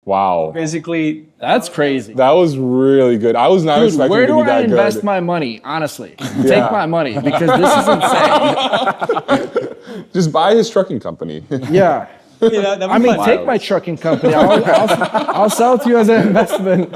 Wow. Basically, That's crazy. That was really good. I was not expecting where it to do be that I invest good. my money? Honestly, take my money because this is insane. Just buy his trucking company. Yeah. I mean, take my trucking company. I'll sell it to you as an investment.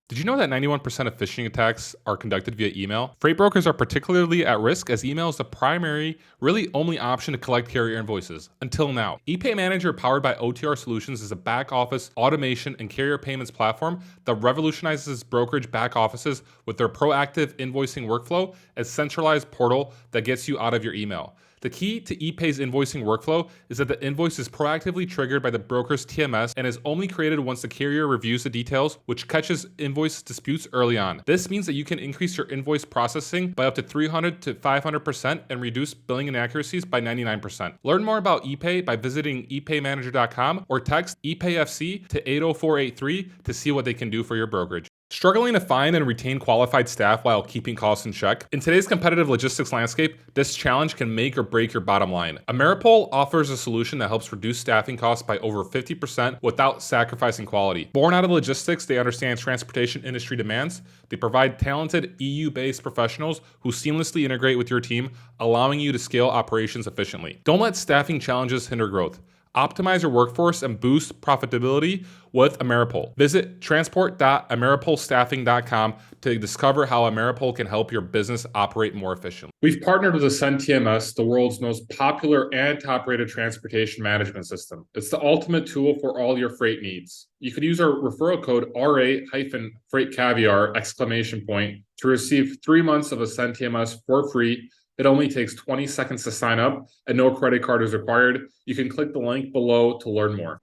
Did you know that 91% of phishing attacks are conducted via email? Freight brokers are particularly at risk as email is the primary, really only option to collect carrier invoices, until now. ePay Manager powered by OTR Solutions is a back office automation and carrier payments platform that revolutionizes brokerage back offices with their proactive invoicing workflow, a centralized portal that gets you out of your email. The key to ePay's invoicing workflow is that the invoice is proactively triggered by the broker's TMS and is only created once the carrier reviews the details, which catches invoice disputes early on. This means that you can increase your invoice processing by up to 300 to 500% and reduce billing inaccuracies by 99%. Learn more about ePay by visiting epaymanager.com or text ePayFC to 80483 to see what they can do for your brokerage. Struggling to find and retain qualified staff while keeping costs in check? In today's competitive logistics landscape, this challenge can make or break your bottom line. Ameripol offers a solution that helps reduce staffing costs by over 50% without sacrificing quality. Born out of logistics, they understand transportation industry demands. They provide talented EU-based professionals who seamlessly integrate with your team, allowing you to scale operations efficiently. Don't let staffing challenges hinder growth. Optimize your workforce and boost profitability with Ameripol. Visit transport.ameripolstaffing.com to discover how Ameripol can help your business operate more efficiently. We've partnered with Ascend TMS, the world's most popular and top-rated transportation management system. It's the ultimate tool for all your freight needs. You can use our referral code RA-FreightCaviar to receive 3 months of Ascend TMS for free. It only takes 20 seconds to sign up and no credit card is required. You can click the link below to learn more.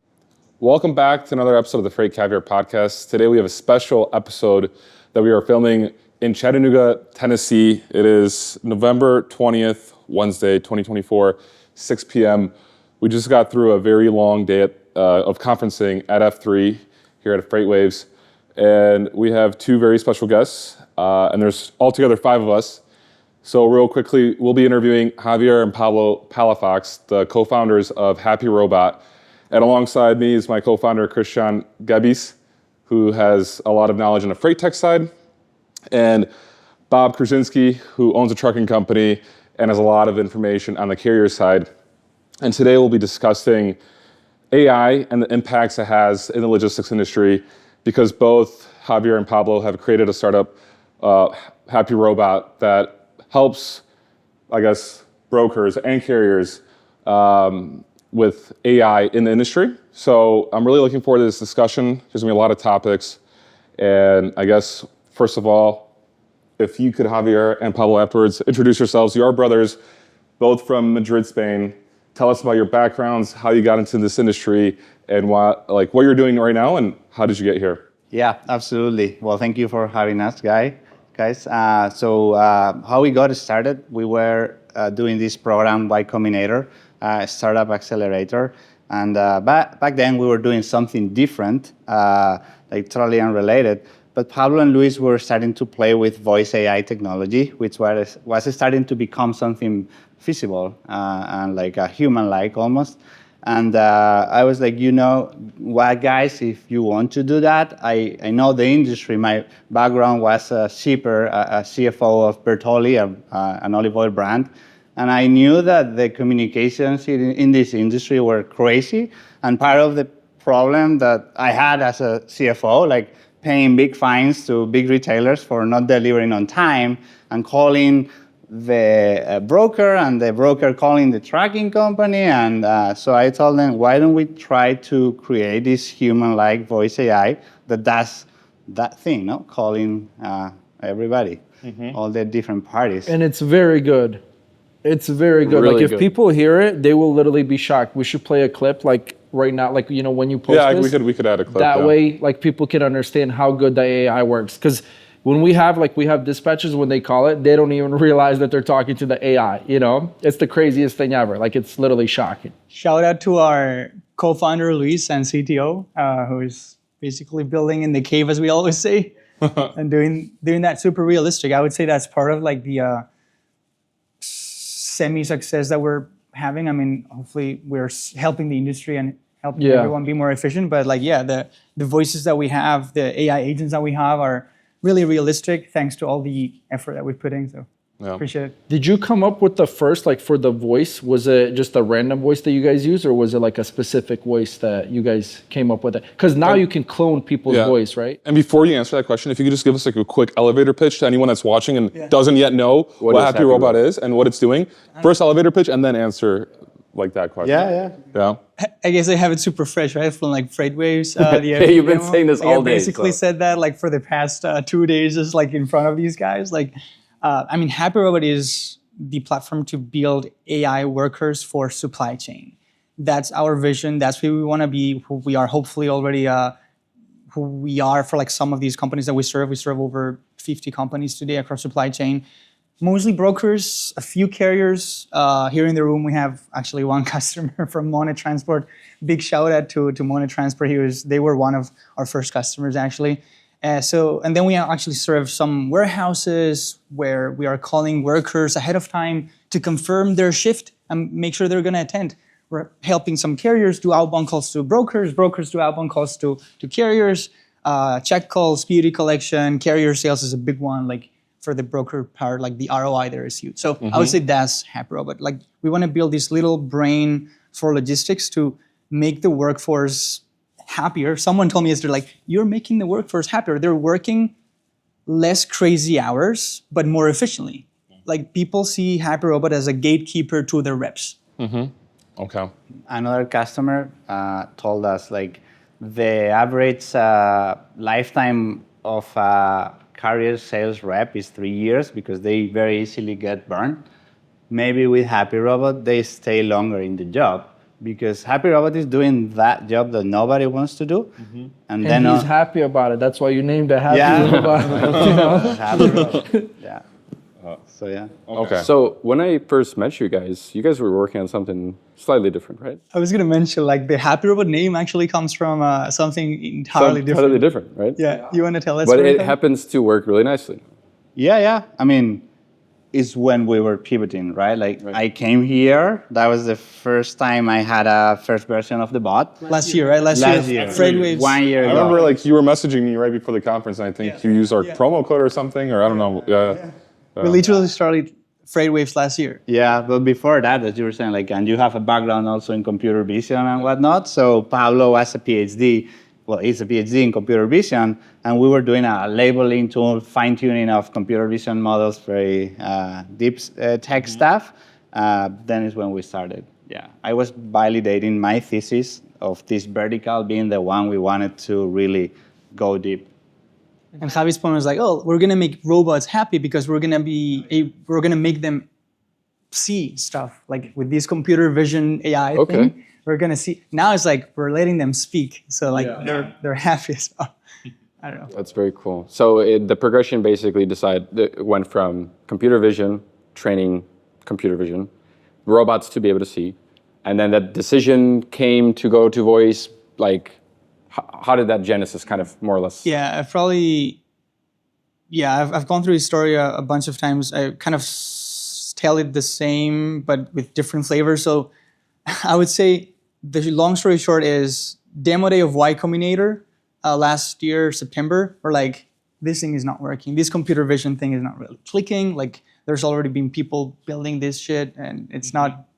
Welcome back to another episode of the FreightCaviar Podcast. Today we have a special episode that we are filming in Chattanooga, Tennessee. It is November 20th, Wednesday, 2024, 6 p.m. We just got through a very long day of conferencing at F3 here at FreightWaves. And we have two very special guests, and there's altogether 5 of us. So real quickly, we'll be interviewing Javier and Pablo Palafox, the co-founders of HappyRobot. And alongside me is my co-founder, Christian Gebis, who has a lot of knowledge on the freight tech side, and Bob Krasinski, who owns a trucking company and has a lot of information on the carrier side. And today we'll be discussing AI and the impacts it has in the logistics industry, because both Javier and Pablo have created a startup, HappyRobot, that helps, I guess, brokers and carriers with AI in the industry. So I'm really looking forward to this discussion. There's gonna be a lot of topics. And I guess, first of all, if you could, Javier and Pablo, afterwards, introduce yourselves. You are brothers, both from Madrid, Spain. Tell us about your backgrounds, how you got into this industry, and what you're doing right now, and how did you get here? Yeah, absolutely. Well, thank you for having us, guys. So how we got started, we were doing this program by Combinator, startup accelerator. And back then we were doing something different, like totally unrelated. But Pablo and Luis were starting to play with voice AI technology, which was starting to become something feasible and like a human-like almost. And I was like, you know what, guys, if you want to do that, I know the industry. My background was a shipper, a CFO of Bertolli, an olive oil brand. And I knew that the communications in this industry were crazy. And part of the problem that I had as a CFO, like paying big fines to big retailers for not delivering on time and calling the broker and the broker calling the tracking company. And so I told them, why don't we try to create this human-like voice AI that does that thing, no? Calling everybody, all the different parties. And it's very good. It's very good. Really like if people hear it, they will literally be shocked. We should play a clip like right now, like, you know, when you post this. Yeah, we could add a clip. That way, like people can understand how good the AI works. Because when we have dispatchers, when they call it, they don't even realize that they're talking to the AI, you know? It's the craziest thing ever. Like, it's literally shocking. Shout out to our co-founder, Luis, and CTO, who is basically building in the cave, as we always say, and doing that super realistic. I would say that's part of like the semi-success that we're having. I mean, hopefully we're helping the industry and helping everyone be more efficient. But like, the voices that we have, the AI agents that we have are really realistic thanks to all the effort that we put in. So appreciate it. Did you come up with the first, like for the voice, was it just a random voice that you guys use, or was it like a specific voice that you guys came up with? Because now you can clone people's voice, right? And before you answer that question, if you could just give us like a quick elevator pitch to anyone that's watching and doesn't yet know what HappyRobot is and what it's doing. First elevator pitch and then answer like that question. Yeah. I guess I have it super fresh, right? From like FreightWaves. You've been saying this all day. I basically said that like for the past 2 days, just like in front of these guys. Like, I mean, HappyRobot is the platform to build AI workers for supply chain. That's our vision. That's where we want to be. Who we are hopefully already who we are for like some of these companies that we serve. We serve over 50 companies today across supply chain. Mostly brokers, a few carriers. Here in the room, we have actually one customer from Monet Transport. Big shout out to Monet Transport. They were one of our first customers actually. And then we actually serve some warehouses where we are calling workers ahead of time to confirm their shift and make sure they're going to attend. We're helping some carriers do outbound calls to brokers do outbound calls to carriers, check calls, PUD collection, carrier sales is a big one. Like, for the broker part, like the ROI there is huge. So I would say that's HappyRobot. Like, we want to build this little brain for logistics to make the workforce happier. Someone told me yesterday, like, you're making the workforce happier. They're working less crazy hours, but more efficiently. Like, people see HappyRobot as a gatekeeper to their reps. Okay. Another customer told us like the average lifetime of carrier sales rep is 3 years because they very easily get burned. Maybe with HappyRobot, they stay longer in the job because HappyRobot is doing that job that nobody wants to do. And then he's happy about it. That's why you named it HappyRobot. HappyRobot. Yeah. So yeah. Okay. So when I first met you guys were working on something slightly different, right? I was going to mention, like, the HappyRobot name actually comes from something entirely different. Totally different, right? Yeah. You want to tell us? But it happens to work really nicely. Yeah. I mean, it's when we were pivoting, right? Like, I came here. That was the first time I had a first version of the bot. Last year, right? Last year. FreightWaves. 1 year ago. I remember like you were messaging me right before the conference and I think you used our promo code or something, or I don't know. Yeah. We literally started FreightWaves last year. Yeah, but before that, as you were saying, like, and you have a background also in computer vision and whatnot. So Pablo was a PhD. Well, he's a PhD in computer vision, and we were doing a labeling tool, fine-tuning of computer vision models, very deep tech stuff. Then is when we started. Yeah, I was validating my thesis of this vertical being the one we wanted to really go deep. And Javi's point was like, oh, we're gonna make robots happy because we're gonna make them see stuff, like with this computer vision AI thing. We're gonna see. Now it's like we're letting them speak, so like they're happy as well. I don't know. That's very cool. So the progression basically went from computer vision, training computer vision, robots to be able to see, and then that decision came to go to voice. Like, how did that genesis kind of more or less? Yeah, I've gone through his story a bunch of times. I kind of tell it the same, but with different flavors. So I would say the long story short is demo day of Y Combinator last year, September, we're like, this thing is not working. This computer vision thing is not really clicking. Like, there's already been people building this shit and it's not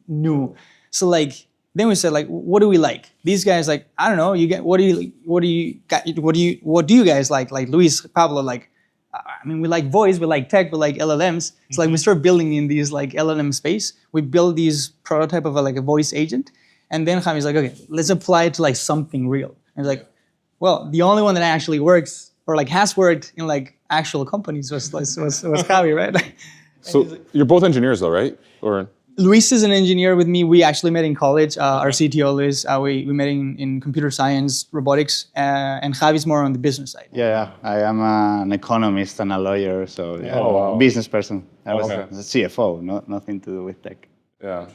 new. So like, then we said, like, what do we like? These guys, like, I don't know. What do you guys like? Like Luis, Pablo, like, I mean, we like voice, we like tech, we like LLMs. It's like we start building in these like LLM space. We build these prototype of a voice agent, and then Javi's like, okay, let's apply it to like something real. And it's like, well, the only one that actually works or like has worked in like actual companies was Javi, right? So you're both engineers though, right? Or Luis is an engineer with me. We actually met in college. Our CTO, Luis, we met in computer science, robotics, and Javi's more on the business side. Yeah, I am an economist and a lawyer, so yeah, business person. I was a CFO, nothing to do with tech. Yeah,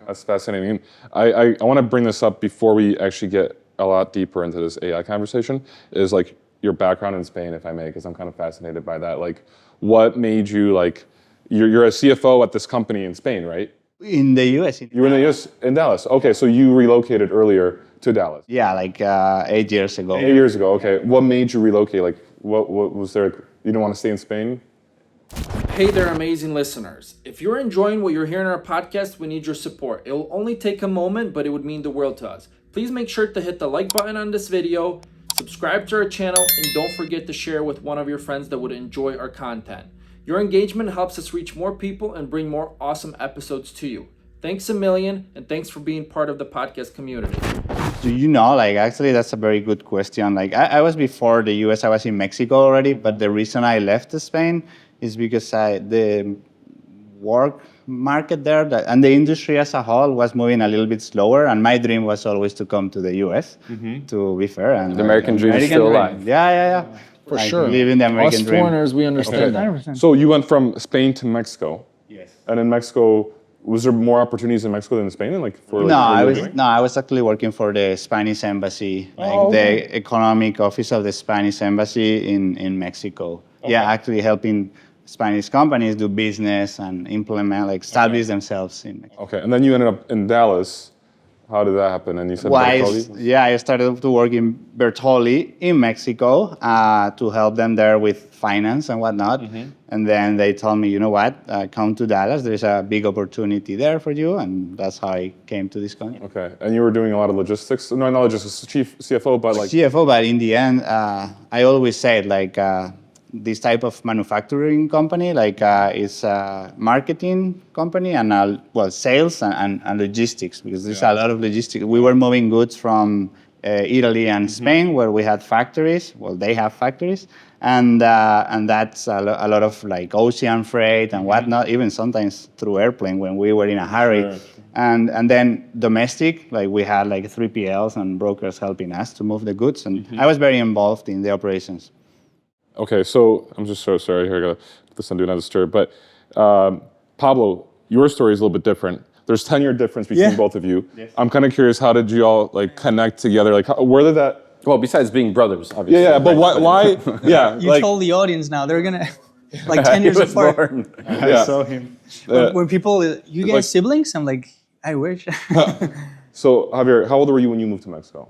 that's fascinating. I want to bring this up before we actually get a lot deeper into this AI conversation, is like your background in Spain, if I may, because I'm kind of fascinated by that. Like, what made you like, you're a CFO at this company in Spain, right? In the US. You were in the US, in Dallas. Okay, so you relocated earlier to Dallas. Yeah, like 8 years ago. 8 years ago, okay. What made you relocate? Like, what was there, you didn't want to stay in Spain? Hey there, amazing listeners. If you're enjoying what you're hearing on our podcast, we need your support. It will only take a moment, but it would mean the world to us. Please make sure to hit the like button on this video, subscribe to our channel, and don't forget to share with one of your friends that would enjoy our content. Your engagement helps us reach more people and bring more awesome episodes to you. Thanks a million, and thanks for being part of the podcast community. Do you know, like, actually, that's a very good question. Like, I was before the US, I was in Mexico already, but the reason I left Spain is because the work market there and the industry as a whole was moving a little bit slower, and my dream was always to come to the US, to be fair. And The American dream is still alive. Yeah. For Like, sure. living the American Us dream. foreigners, we understand that. 100%. So you went from Spain to Mexico. Yes. And in Mexico, was there more opportunities in Mexico than in Spain? And like for like, I was actually working for the Spanish embassy, like the economic office of the Spanish embassy in Mexico. Yeah, actually helping Spanish companies do business and implement, like, establish themselves in Mexico. Okay, and then you ended up in Dallas. How did that happen? And you said Bertolli? I started to work in Bertolli in Mexico to help them there with finance and whatnot. And then they told me, you know what, come to Dallas. There's a big opportunity there for you. And that's how I came to this company. Okay, and you were doing a lot of logistics? No, not logistics, chief CFO, but like... CFO, but in the end, I always said, like, this type of manufacturing company, like, is a marketing company and, sales and logistics, because there's a lot of logistics. We were moving goods from Italy and Spain, where we had factories. Well, they have factories. And that's a lot of, like, ocean freight and whatnot, even sometimes through airplane when we were in a hurry. Sure. And then domestic, like, we had, like, 3PLs and brokers helping us to move the goods. And I was very involved in the operations. Okay, so I'm just so sorry. Here I go. This one do not disturb. But Pablo, your story is a little bit different. There's 10-year difference between both of you. Yes. I'm kind of curious, how did you all like connect together? Like, where did that? Well, besides being brothers, obviously. Yeah, but why? Yeah, You told the audience now they're gonna like 10 years apart. I saw him. When people, you guys siblings? I'm like, I wish. So Javier, how old were you when you moved to Mexico?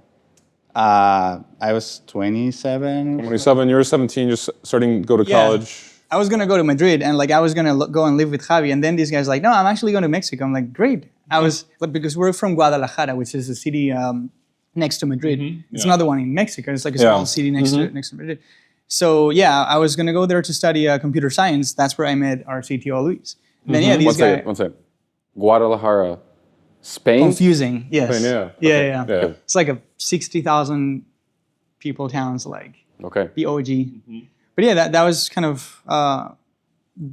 I was 27. 27. You were 17, just starting to go to college. I was gonna go to Madrid and like I was gonna go and live with Javi, and then these guys like, no, I'm actually going to Mexico. I'm like, great. But because we're from Guadalajara, which is a city next to Madrid. It's another one in Mexico. It's like a small city next to Madrid. So yeah, I was gonna go there to study computer science. That's where I met our CTO Luis. And then these guys. One second. Guadalajara, Spain. Confusing. Yes. Spain, Yeah. It's like a 60,000 people towns, like the OG. But yeah, that was kind of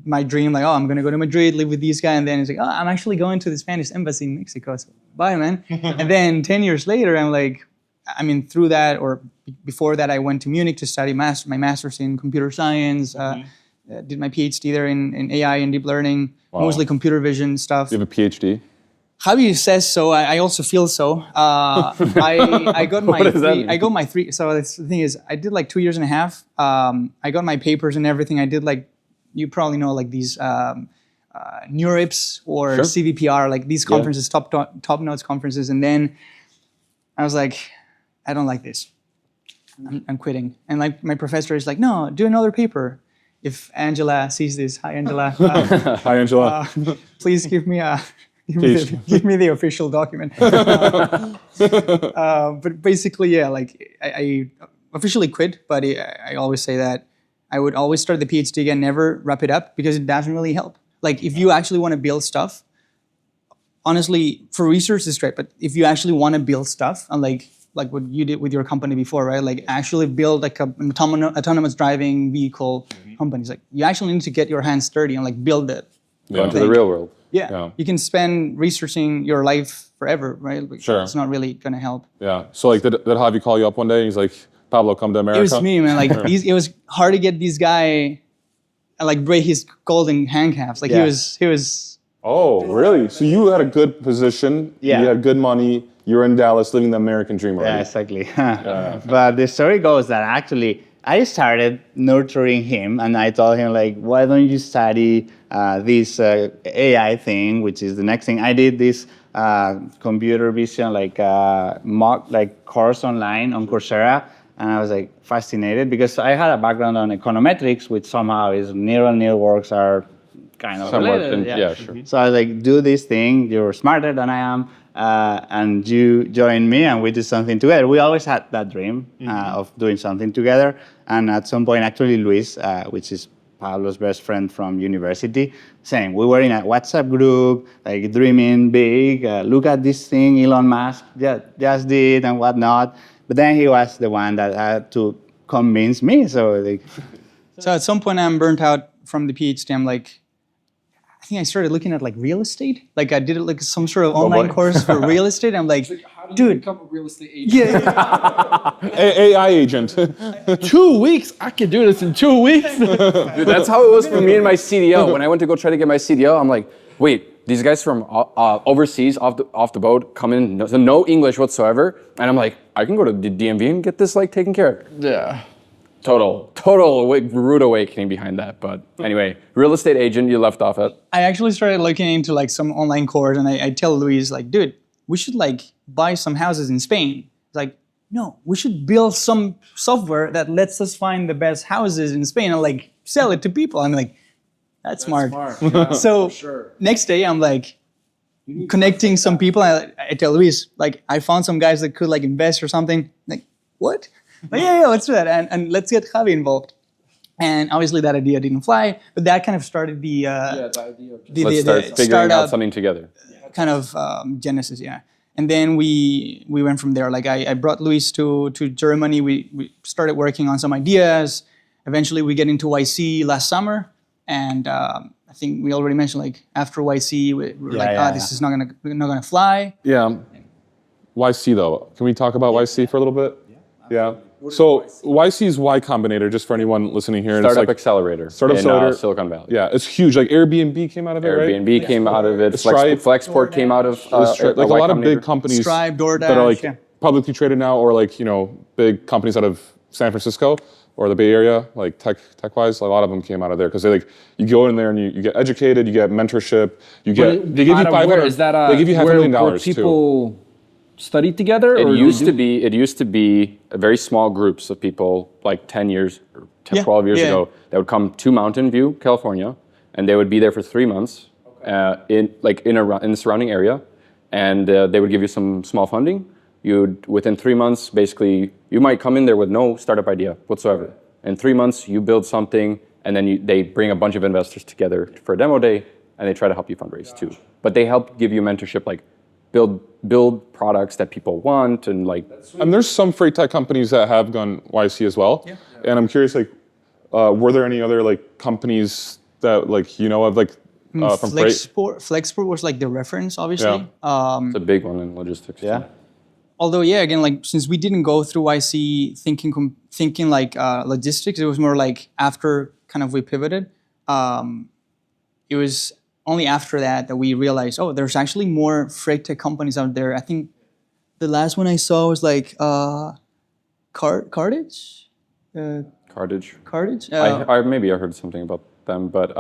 my dream. Like, oh, I'm gonna go to Madrid, live with these guys, and then it's like, oh, I'm actually going to the Spanish embassy in Mexico. So, bye, man. And then 10 years later, I'm like, I mean, through that or before that, I went to Munich to study my master's in computer science. Did my PhD there in AI and deep learning, mostly computer vision stuff. You have a PhD? Javi says so. I also feel so. I got my I got my three. So the thing is, I did like 2 years and a half. I got my papers and everything. I did like, you probably know, like these NeurIPS or CVPR, like these conferences, top notes conferences. And then I was like, I don't like this. I'm quitting. And like my professor is like, no, do another paper. If Angela sees this, hi Angela. Hi Angela. Please give me the official document. But basically, yeah, like I officially quit, but I always say that I would always start the PhD again, never wrap it up, because it doesn't really help. Like if you actually want to build stuff, honestly, for research it's great, but if you actually want to build stuff, and like what you did with your company before, right? Like actually build like an autonomous driving vehicle companies. Like you actually need to get your hands dirty and like build it Go into the real world. Yeah. You can spend researching your life forever, right? Like, Sure. It's not really going to help. Yeah. So like, did Javi call you up one day? He's like, Pablo, come to America. It was me, man. Like, it was hard to get this guy, like, break his golden handcuffs. Like, he was. Oh, really? So you had a good position. Yeah. You had good money. You were in Dallas living the American dream already. Yeah, exactly. But the story goes that actually I started nurturing him, and I told him like, why don't you study this AI thing, which is the next thing. I did this computer vision mock course online on Coursera, and I was like fascinated because I had a background on econometrics, which somehow is neural networks are kind of Somewhat, related. yeah, sure. So I was like, do this thing. You're smarter than I am. And you join me and we do something together. We always had that dream of doing something together. And at some point, actually, Luis, which is Pablo's best friend from university, saying, we were in a WhatsApp group, like dreaming big, look at this thing Elon Musk just did and whatnot. But then he was the one that had to convince me. So at some point, I'm burnt out from the PhD. I'm like, I think I started looking at like real estate. Like I did like some sort of online course for real estate. I'm like, How do you dude, become a real estate agent? AI agent. 2 weeks? I could do this in 2 weeks. Dude, that's how it was for me and my CDL. When I went to go try to get my CDL, I'm like, wait, these guys from overseas off the boat come in, no English whatsoever, and I'm like, I can go to the DMV and get this like taken care of. Yeah. Total rude awakening behind that. But anyway, real estate agent, you left off at. I actually started looking into like some online course, and I tell Luis like, dude, we should like buy some houses in Spain. It's like, no, we should build some software that lets us find the best houses in Spain and like sell it to people. I'm like, that's smart. Yeah, So sure. next day I'm like connecting some people. I tell Luis like, I found some guys that could like invest or something. Like, what? Like, yeah, let's do that, and let's get Javi involved. And obviously that idea didn't fly, but that kind of started the The idea of Let's start figuring out something together. kind of genesis, yeah. And then we went from there. Like I brought Luis to Germany. We started working on some ideas. Eventually we get into YC last summer, and I think we already mentioned like after YC we were this is not gonna fly. Yeah. YC though. Can we talk about YC for a little bit? Yeah. So YC is Y Combinator, just for anyone listening here. Startup it's like Accelerator in Silicon Valley. Yeah, it's huge. Like Airbnb came out of it, right? Airbnb came out of it. Stripe, Flexport came out of like a lot of big companies Stripe, DoorDash, that are like publicly traded now, or like big companies out of San Francisco or the Bay Area, like tech-wise. A lot of them came out of there because they you go in there and you get educated, you get mentorship, they give you $500. They give you $500,000 where people study together? It used to be a very small groups of people, like 10 years or 12 years ago, that would come to Mountain View, California, and they would be there for 3 months in the surrounding area, and they would give you some small funding. Within 3 months, basically, you might come in there with no startup idea whatsoever. In 3 months, you build something, and then they bring a bunch of investors together for a demo day, and they try to help you fundraise too. But they help give you mentorship, like build products that people want, and like. And there's some freight tech companies that have gone YC as well. Yeah. And I'm curious, like, were there any other like companies that of like from freight? Flexport was like the reference, obviously. Yeah. It's a big one in logistics. Yeah. Although, again, like since we didn't go through YC thinking like logistics, it was more like after kind of we pivoted. It was only after that we realized, there's actually more freight tech companies out there. I think the last one I saw was like Cartage. Cartage. Maybe I heard something about them, but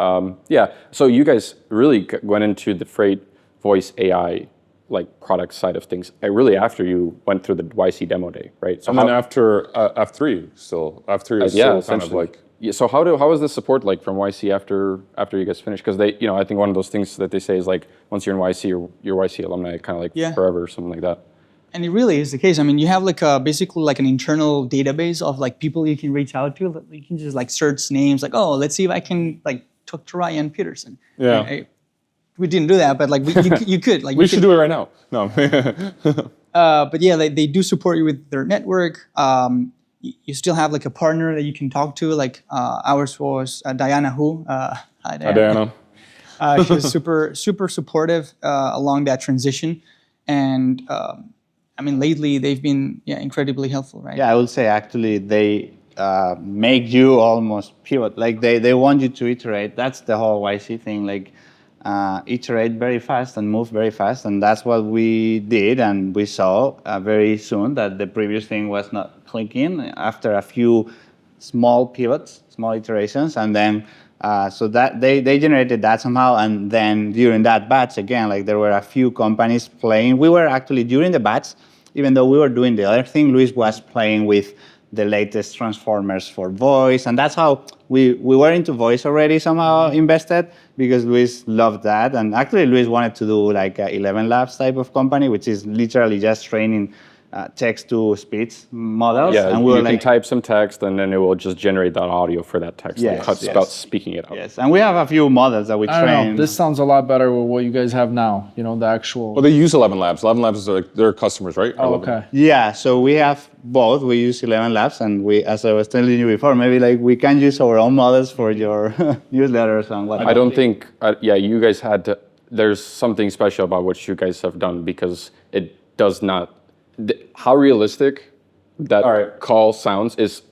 yeah. So you guys really went into the freight voice AI like product side of things really after you went through the YC demo day, right? So and then after F3 still kind of like. Yeah, so how was the support like from YC after you guys finished? Because they, I think one of those things that they say is like once you're in YC, you're YC alumni kind of like forever or something like that. And it really is the case. I mean, you have like basically like an internal database of like people you can reach out to. You can just like search names, like let's see if I can like talk to Ryan Peterson. Yeah. We didn't do that, but like you could like. We should do it right now. No. But yeah, they do support you with their network. You still have like a partner that you can talk to. Like ours was Diana Hu. Hi, Diana. She was super supportive along that transition. And I mean, lately they've been incredibly helpful, right? Yeah, I would say actually they make you almost pivot. Like they want you to iterate. That's the whole YC thing. Like iterate very fast and move very fast, and that's what we did. And we saw very soon that the previous thing was not clicking after a few small pivots, small iterations, and then so that they generated that somehow. And then during that batch again, like there were a few companies playing. We were actually during the batch, even though we were doing the other thing, Luis was playing with the latest transformers for voice, and that's how we were into voice already somehow invested, because Luis loved that. And actually Luis wanted to do like a 11 Labs type of company, which is literally just training text-to-speech models. Yeah, and we were you like, can type some text and then it will just generate that audio for that text. Yes, It's about speaking it out. yes, and we have a few models that we I don't train. know. This sounds a lot better with what you guys have now. You know, the actual. Well, they use 11 Labs. 11 Labs is like their customers, right? Oh, 11. okay. Yeah, so we have both. We use 11 Labs, and we, as I was telling you before, maybe like we can use our own models for your newsletters and whatnot. I don't think, you guys had to, there's something special about what you guys have done, because it does not, how realistic that call sounds is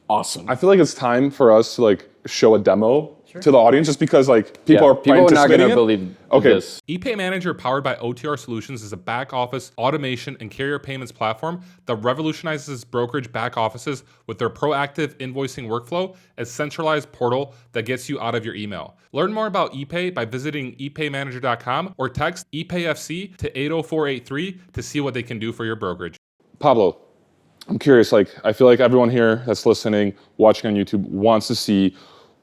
awesome. I feel like it's time for us to like show a demo to the audience, just because like people are not going to it. believe Okay. this. ePay Manager, powered by OTR Solutions, is a back office automation and carrier payments platform that revolutionizes brokerage back offices with their proactive invoicing workflow, a centralized portal that gets you out of your email. Learn more about ePay by visiting epaymanager.com or text ePayFC to 80483 to see what they can do for your brokerage. Pablo, I'm curious, like I feel like everyone here that's listening, watching on YouTube wants to see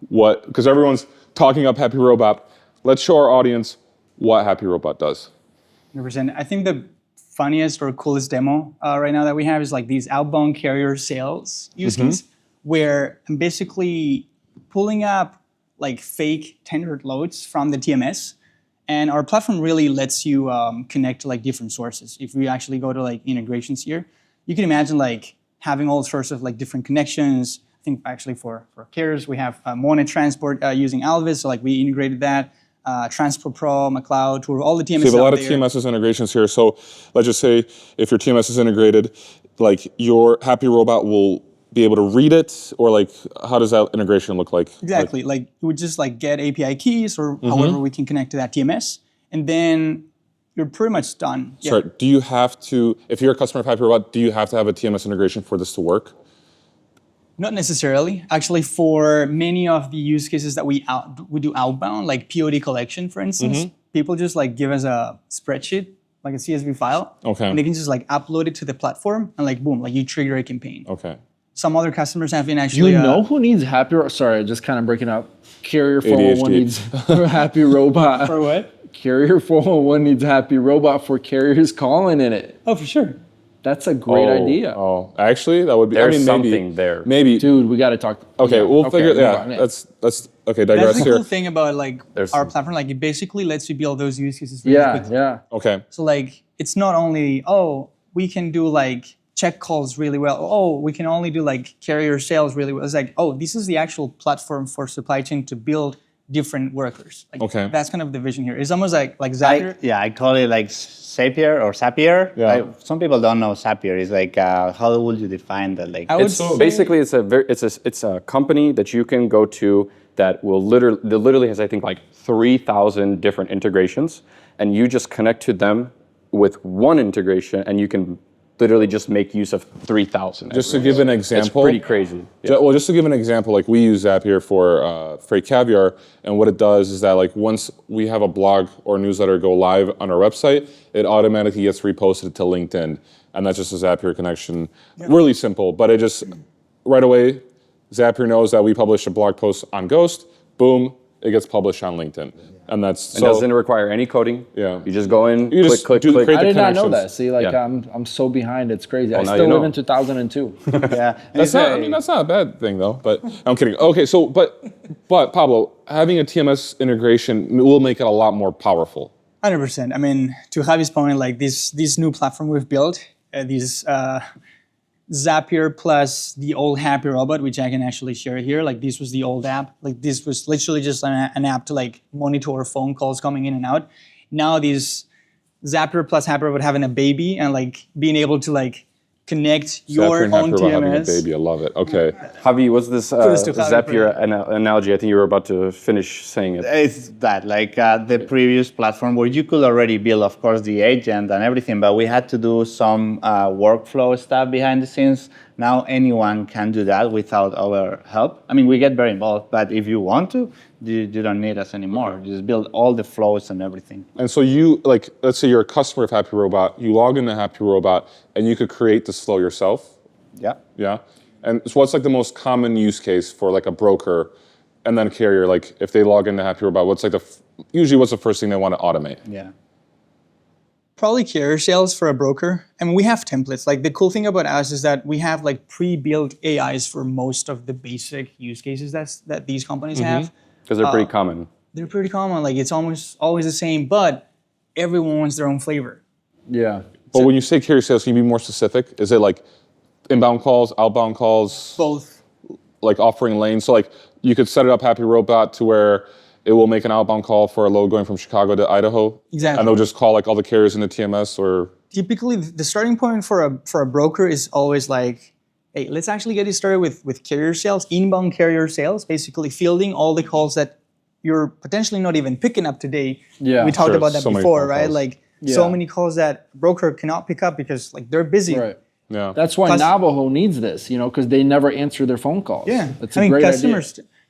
what, because everyone's talking up HappyRobot. Let's show our audience what HappyRobot does. 100%. I think the funniest or coolest demo right now that we have is like these outbound carrier sales use case, where I'm basically pulling up like fake tendered loads from the TMS, and our platform really lets you connect to like different sources. If we actually go to like integrations here, you can imagine like having all sorts of like different connections. I think actually for carriers, we have Monet Transport using Alvis, so like we integrated that. Transport Pro, McLeod, Tour, all the TMS. So you have a lot of there. TMS's integrations here. So let's just say if your TMS is integrated, like your HappyRobot will be able to read it, or like how does that integration look like? Exactly. Like you would just like get API keys or however we can connect to that TMS, and then you're pretty much done. Yeah. Sorry, do you have to, if you're a customer of HappyRobot, do you have to have a TMS integration for this to work? Not necessarily. Actually, for many of the use cases that we do outbound, like POD collection, for instance, people just like give us a spreadsheet, like a CSV file, Okay. and they can just like upload it to the platform, and like boom, like you trigger a campaign. Okay. Some other customers have been actually. You know who needs Sorry, just kind of breaking up. Carrier 401 ADHD. needs HappyRobot. For what? Carrier 401 needs HappyRobot for carriers calling in it. Oh, for sure. That's a great idea. Oh, actually, that would be. There's maybe, something there. Maybe. Dude, we got to talk. Okay, we'll figure. move Yeah, on, that's okay. That's Digress the here. cool thing about like There's our some- platform. Like it basically lets you build those use cases really Yeah, quickly. yeah. Okay. So like it's not only we can do like check calls really well. We can only do like carrier sales really well. It's like this is the actual platform for supply chain to build different workers. Like, Okay. That's kind of the vision here. It's almost like Zapier. I call it like Zapier or Zapier. Yeah. Some people don't know Zapier. It's like, how would you define that? Like, I would It's say- basically it's a company that you can go to that will literally has, I think, like 3,000 different integrations, and you just connect to them with one integration, and you can literally just make use of 3,000. Just to give an It's example. pretty crazy. Well, just to give an example, like we use Zapier for FreightCaviar, and what it does is that like once we have a blog or newsletter go live on our website, it automatically gets reposted to LinkedIn, and that's just a Zapier connection. Really simple, but it just right away, Zapier knows that we published a blog post on Ghost. Boom, it gets published on LinkedIn, and that's It doesn't require any coding. Yeah. You just go in, You just click. create the I did not know connections. that. See, like Yeah. I'm so behind. It's crazy. I now still you live know. in 2002. yeah. That's not. I mean, that's not a bad thing though. But I'm kidding. Okay, so but Pablo, having a TMS integration will make it a lot more powerful. 100%. I mean, to Javi's point, like this new platform we've built, Zapier plus the old HappyRobot, which I can actually share here. Like this was the old app. Like this was literally just an app to like monitor phone calls coming in and out. Now these Zapier plus HappyRobot having a baby and like being able to like connect your own TMS. Having a baby, I love it. Okay. Javi, what's this Kudos to Javi for Zapier analogy? I think you were about to finish saying it. It's that, like the previous platform where you could already build, of course, the agent and everything, but we had to do some workflow stuff behind the scenes. Now anyone can do that without our help. I mean, we get very involved, but if you want to, you don't need us anymore. You just build all the flows and everything. And so you, like, let's say you're a customer of HappyRobot, you log into HappyRobot, and you could create this flow yourself? Yeah. Yeah? And so what's like the most common use case for like a broker and then a carrier? Like if they log into HappyRobot, what's like usually what's the first thing they want to automate? Yeah. Probably carrier sales for a broker. I mean, we have templates. Like the cool thing about us is that we have like pre-built AIs for most of the basic use cases that these companies have. Because they're pretty common. They're pretty common. Like it's almost always the same, but everyone wants their own flavor. Yeah. But when you say carrier sales, can you be more specific? Is it like inbound calls, outbound calls? Both. Like offering lanes? So like you could set it up HappyRobot to where it will make an outbound call for a load going from Chicago to Idaho? Exactly. And they'll just call like all the carriers in the TMS or? Typically, the starting point for a broker is always like, hey, let's actually get it started with carrier sales, inbound carrier sales, basically fielding all the calls that you're potentially not even picking up today. Yeah. We talked Sure, about that so many before, phone right? calls. Like Yeah. so many calls that broker cannot pick up because like they're busy. Right. Yeah. That's why Plus- Navajo needs this, because they never answer their phone calls. Yeah. That's a great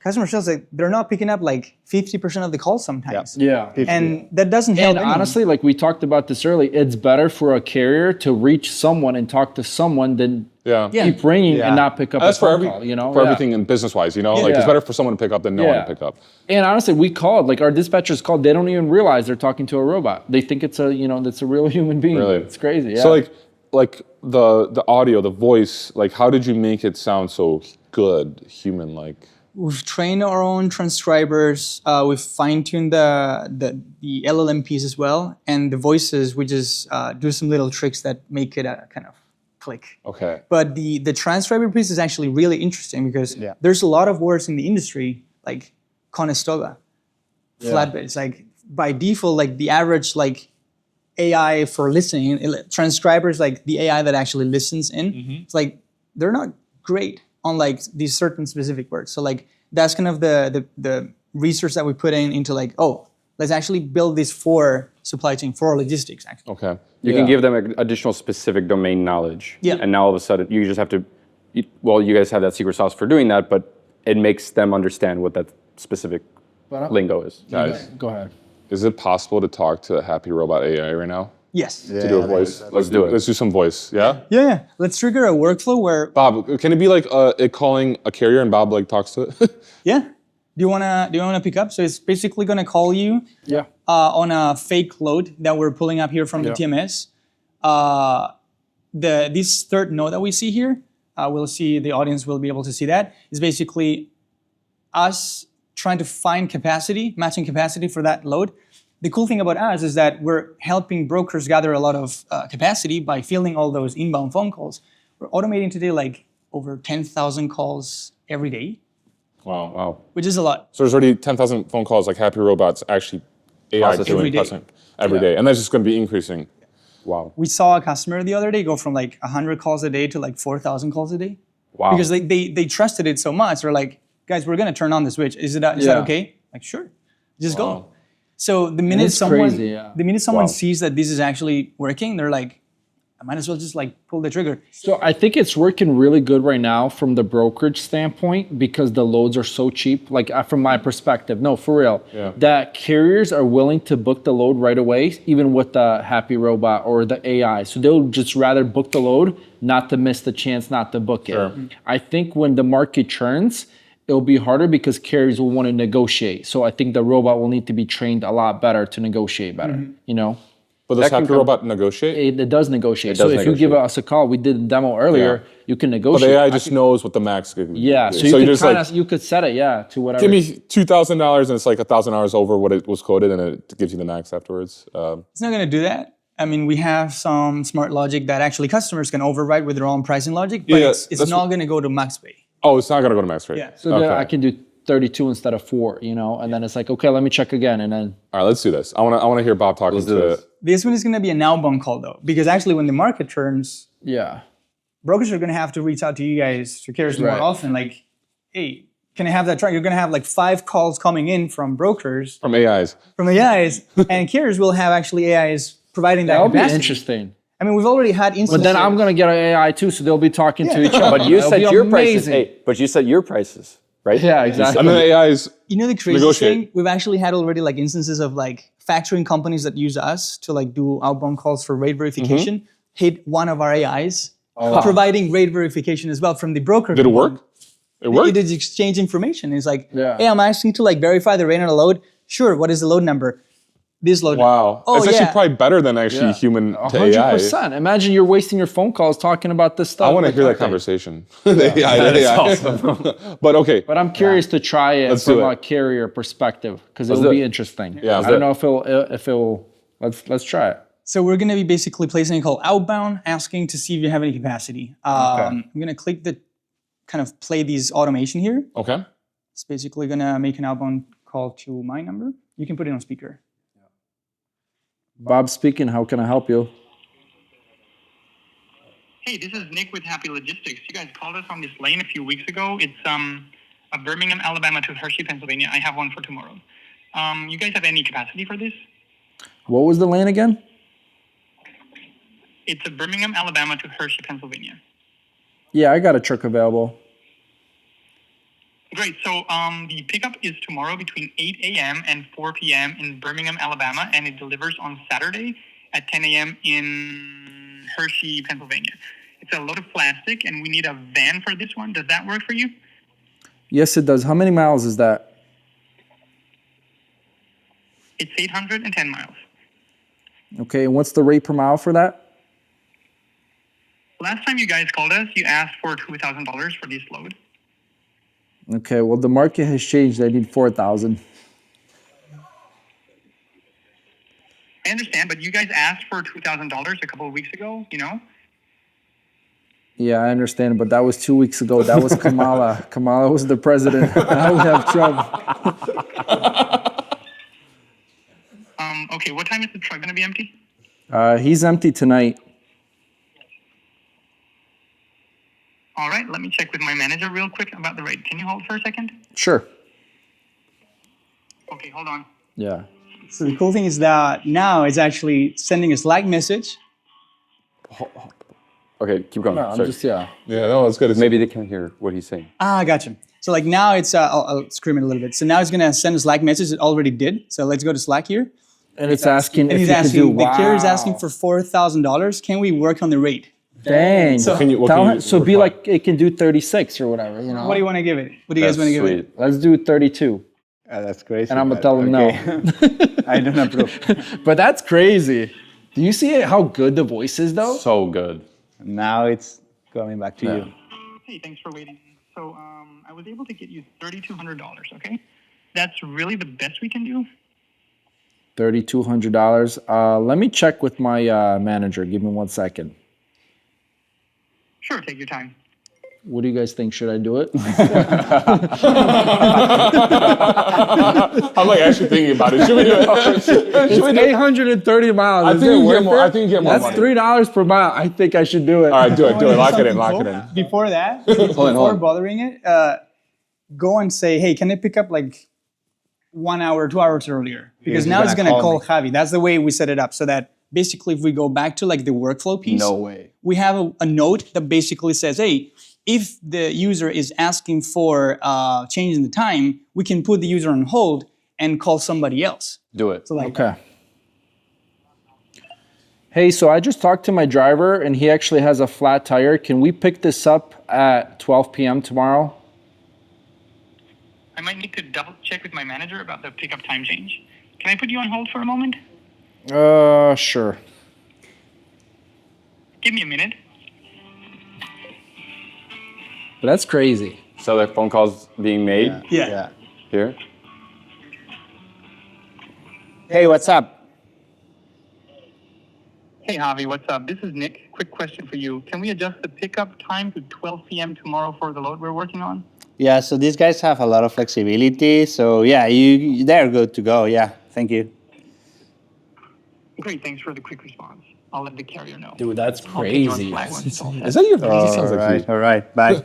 customer sales, like they're not picking up like 50% of the calls sometimes. idea. Yeah. And that doesn't help And anyone. honestly, like we talked about this earlier, it's better for a carrier to reach someone and talk to someone than Yeah. keep ringing Yeah. and not pick up That's a for phone call, for Yeah. everything in business-wise, Like Yeah. it's better for someone to pick up than no one to pick up. And honestly, we called, like our dispatchers called, they don't even realize they're talking to a robot. They think it's that's a real human being. Really? It's crazy, yeah. So like the audio, the voice, like how did you make it sound so good, human-like? We've trained our own transcribers. We've fine-tuned the LLM piece as well, and the voices. We just do some little tricks that make it kind of click. Okay. But the transcriber piece is actually really interesting because there's a lot of words in the industry like Conestoga, flatbed. It's like by default, like the average like AI for listening, transcribers like the AI that actually listens in. It's like they're not great on like these certain specific words. So like that's kind of the research that we put into like, let's actually build this for supply chain, for logistics actually. Okay. You can give them additional specific domain knowledge. Yeah. And now all of a sudden, you just have to, you guys have that secret sauce for doing that, but it makes them understand what that specific lingo is. Guys, Go ahead. is it possible to talk to HappyRobot AI right now? Yes. To do a voice? Let's do it. Let's do some voice, yeah? Yeah. Let's trigger a workflow where Bob, can it be like it calling a carrier and Bob like talks to it? do you wanna pick up? So it's basically gonna call you Yeah. on a fake load that we're pulling up here from the TMS. This third node that we see here, the audience will be able to see that, is basically us trying to find capacity, matching capacity for that load. The cool thing about us is that we're helping brokers gather a lot of capacity by fielding all those inbound phone calls. We're automating today like over 10,000 calls every day, Wow. which is a lot. So there's already 10,000 phone calls like HappyRobot's actually AI Processing. doing Every day. processing every day. And that's just going to be increasing. Wow. We saw a customer the other day go from like 100 calls a day to like 4,000 calls a day. Wow. Because they trusted it so much. They're like, guys, we're going to turn on the switch. Is that okay? Like, sure. Just go. So the minute It's someone crazy, yeah. sees that this is actually working, they're like, I might as well just like pull the trigger. So I think it's working really good right now from the brokerage standpoint because the loads are so cheap. Like from my perspective, no, for real, that carriers are willing to book the load right away, even with the HappyRobot or the AI. So they'll just rather book the load, not to miss the chance not to book it. I think when the market churns, it'll be harder because carriers will want to negotiate. So I think the robot will need to be trained a lot better to negotiate better, But does HappyRobot negotiate? It does negotiate. It does so if you give us a call, we did the demo earlier, you can But negotiate. the AI just knows what the max could be. Yeah, so you you just could like, you could set it, to whatever. give me $2,000 and it's like $1,000 over what it was quoted and it gives you the max afterwards. It's not going to do that. I mean, we have some smart logic that actually customers can override with their own pricing logic, but it's not going to go to max pay. Oh, it's not going to go to max rate. Yeah. So I can do 32 instead of 4, you know, and then it's like, okay, let me check again, and then. All right, let's do this. I want to hear Bob talking to it. This one is going to be an outbound call though, because actually when the market turns, Yeah. brokers are going to have to reach out to you guys, to carriers more often. Like, hey, can I have that truck? You're going to have like 5 calls coming in from brokers. From AIs. And carriers will have actually AIs providing that That'll be capacity. interesting. I mean, we've already had instances. But then I'm going to get an AI too, so they'll be talking to each other. But you That'll set be your prices. amazing. Hey, but you set your prices, right? Yeah, exactly. And then AIs. You know the craziest Negotiate. thing? We've actually had already like instances of like factoring companies that use us to like do outbound calls for rate verification hit one of our AIs, providing rate verification as well from the broker. Did it work? It worked? It did exchange information. It's like, Yeah. hey, I'm asking to like verify the rate on a load. Sure, what is the load number? This load number. Wow. Oh, it's actually yeah. probably better than actually human to 100%. AI. Imagine you're wasting your phone calls talking about this stuff. I want to Like, hear that okay. conversation. AI. But okay. But I'm curious to try it Let's from do a it. carrier perspective because it'll do be it. interesting. Yeah, I don't know if it'll. Let's try it. So we're going to be basically placing a call outbound, asking to see if you have any capacity. I'm going to click the kind of play these automation here. Okay. It's basically going to make an outbound call to my number. You can put it on speaker. Bob speaking. How can I help you? Hey, this is Nick with Happy Logistics. You guys called us on this lane a few weeks ago. It's a Birmingham, Alabama to Hershey, Pennsylvania. I have one for tomorrow. You guys have any capacity for this? What was the lane again? It's a Birmingham, Alabama to Hershey, Pennsylvania. Yeah, I got a truck available. Great. So the pickup is tomorrow between 8 a.m. and 4 p.m. in Birmingham, Alabama, and it delivers on Saturday at 10 a.m. in Hershey, Pennsylvania. It's a load of plastic, and we need a van for this one. Does that work for you? Yes, it does. How many miles is that? It's 810 miles. Okay, and what's the rate per mile for that? Last time you guys called us, you asked for $2,000 for this load. Okay, well the market has changed. I need 4,000. I understand, but you guys asked for $2,000 a couple of weeks ago, you know? Yeah, I understand, but that was 2 weeks ago. That was Kamala. Kamala was the president. Now we have Trump. Okay, what time is the truck going to be empty? He's empty tonight. All right, let me check with my manager real quick about the rate. Can you hold for a second? Sure. Okay, hold on. Yeah. So the cool thing is that now it's actually sending a Slack message. Okay, keep going. I'm Sorry. just, yeah. Yeah, no, it's good. Maybe they can't hear what he's saying. Ah, gotcha. So like now it's, I'll scream it a little bit. So now it's going to send a Slack message. It already did. So let's go to Slack here. And it's asking And if he's you can asking, do, the carrier is wow. asking for $4,000. Can we work on the rate? Dang. So- So be like, it can do 36 or whatever, you know? What do you want to give it? What do you guys want to give it? Let's do 32. That's crazy. And I'm going to but tell them okay. I don't approve. no. But that's crazy. Do you see how good the voice is, though? So good. Now it's coming back to you. Hey, thanks for waiting. So I was able to get you $3,200, okay? That's really the best we can do. $3,200. Let me check with my manager. Give me 1 second. Sure, take your time. What do you guys think? Should I do it? I'm like actually thinking about it. Should we do it? It's 830 miles. I Is think it you get worth more. it? I think you get more That's money. $3 per mile. I think I should do it. All right, do it. Lock it in. Something Lock cool. it in. Before that, before bothering it, go and say, hey, can I pick up like 1 hour, 2 hours earlier? Because He's now it's gonna going to call call Javi. That's the way we set it up. So that basically if we go back to like the workflow piece, No way. we have a note that basically says, hey, if the user is asking for changing the time, we can put the user on hold and call somebody else. Do it. So like, Okay. Hey, so I just talked to my driver and he actually has a flat tire. Can we pick this up at 12 p.m. tomorrow? I might need to double check with my manager about the pickup time change. Can I put you on hold for a moment? Sure. Give me a minute. But that's crazy. So there are phone calls being made yeah. here. Hey, what's up? Hey, Javi, what's up? This is Nick. Quick question for you. Can we adjust the pickup time to 12 p.m. tomorrow for the load we're working on? Yeah, so these guys have a lot of flexibility. So yeah, they're good to go. Yeah, thank you. Great, thanks for the quick response. I'll let the carrier know. Dude, that's I'll ping you on crazy. Slack once it's all set. Is that your voice? Sounds like you. All right, bye.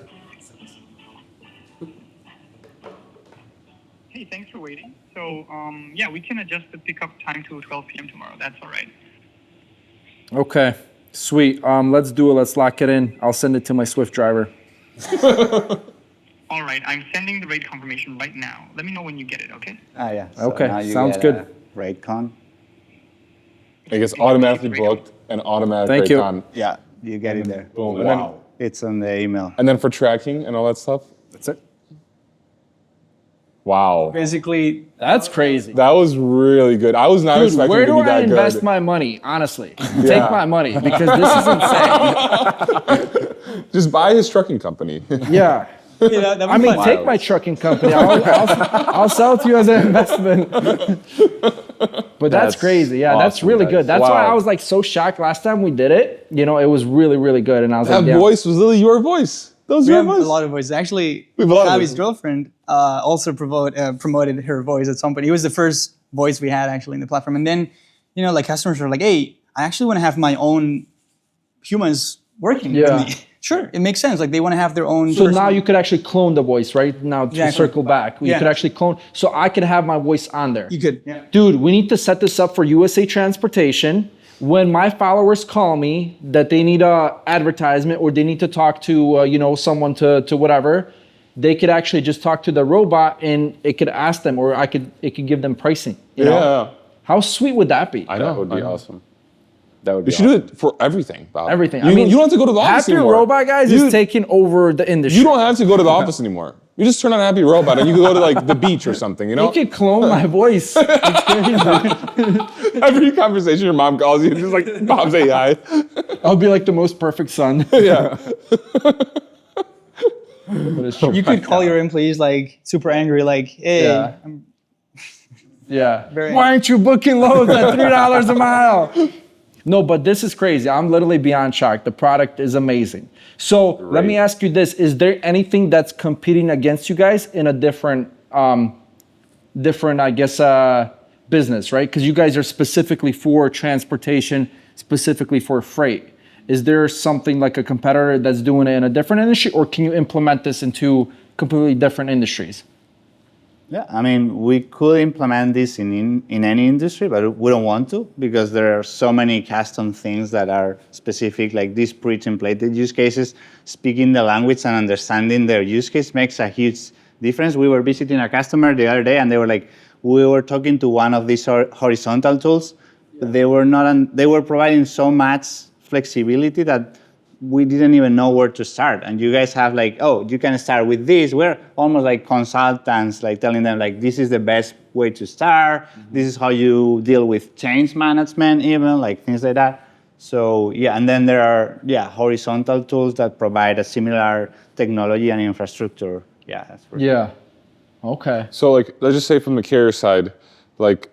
Hey, thanks for waiting. So, yeah, we can adjust the pickup time to 12 p.m. tomorrow. That's all right. Okay, sweet. Let's do it. Let's lock it in. I'll send it to my Swift driver. All right, I'm sending the rate confirmation right now. Let me know when you get it, okay? Yeah. Okay, now you sounds get good. a rate con. It gets automatically booked and automatic Thank rate you. con. Yeah, you get it there. Boom. And then, It's on the email. and then for tracking and all that stuff. That's it. Wow. Basically, That's crazy. That was really good. I was not Dude, expecting where it to do be I that invest good. my money? Honestly, Yeah. take my money because this is insane. Just buy his trucking company. Yeah. yeah, I mean, take my trucking company. I'll sell it to you as an investment. But that's crazy. Yeah, that's awesome, really guys. good. That's why Wow. I was like so shocked last time we did it. You know, it was really, really good. And I was That like, yeah. voice was literally your voice. That was We your have voice. a lot of voices. Actually, We have a lot of Javi's voices. girlfriend also promoted her voice at some point. It was the first voice we had actually in the platform. And then, you know, like customers were like, hey, I actually want to have my own humans working Yeah. with me. Sure, it makes sense. Like they want to have their own. So now personal- you could actually clone the voice, right? Now to Exactly. circle back, you Yeah. could actually clone. So I could have my voice on there. You could. Yeah. Dude, we need to set this up for USA Transportation. When my followers call me that they need a advertisement or they need to talk to you know, someone to whatever, they could actually just talk to the robot and it could ask them, or it could give them pricing. You know? Yeah. How sweet would that be? I know. That would be awesome. That would We be should awesome. do it for everything, Bob. Everything. You, I mean, you don't have to go to the office Happy anymore. Robot, guys, You- is taking over the industry. You don't have to go to the office anymore. You just turn on Happy Robot and you can go to like the beach or something, you know? You can clone my voice. It's crazy. Every conversation your mom calls you, it's just like Bob's AI. I'll be like the most perfect son. Yeah. But it's true. You could call your employees like super angry, like, hey, Yeah. I'm Yeah. Very- Why aren't you booking loads at $3 a mile? No, but this is crazy. I'm literally beyond shocked. The product is amazing. So let me ask you this. Is there anything that's competing against you guys in a different I guess, business, right? Because you guys are specifically for transportation, specifically for freight. Is there something like a competitor that's doing it in a different industry, or can you implement this into completely different industries? Yeah, I mean, we could implement this in any industry, but we don't want to because there are so many custom things that are specific, like these pre-templated use cases. Speaking the language and understanding their use case makes a huge difference. We were visiting a customer the other day, and they were like, we were talking to one of these horizontal tools. They were providing so much flexibility that we didn't even know where to start. And you guys have like, oh, you can start with this. We're almost like consultants, like telling them like, this is the best way to start. This is how you deal with change management, even like things like that. So yeah, and then there are horizontal tools that provide a similar technology and infrastructure. Yeah, that's for Yeah. Okay. So like, let's just say from the carrier side, like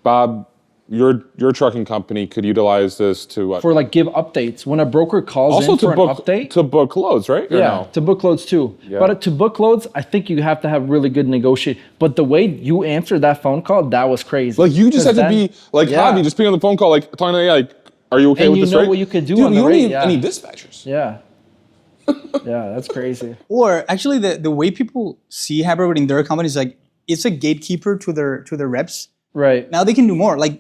Bob, your trucking company could utilize this to what? For like give updates when a broker calls Also in to for book an update. to book loads, right? Or Yeah, no? to book loads too. But to book loads, I think you have to have really good negotiation. But the way you answered that phone call, that was crazy. Like you just had to Then- be like Yeah. Javi, just being on the phone call, like talking to AI, like, are you okay And with you this know rate? what you could do Dude, on you the don't rate, need yeah. any dispatchers. Yeah. Yeah, that's crazy. Or actually, the way people see HappyRobot in their companies, like it's a gatekeeper to their reps. Right. Now they can do more. Like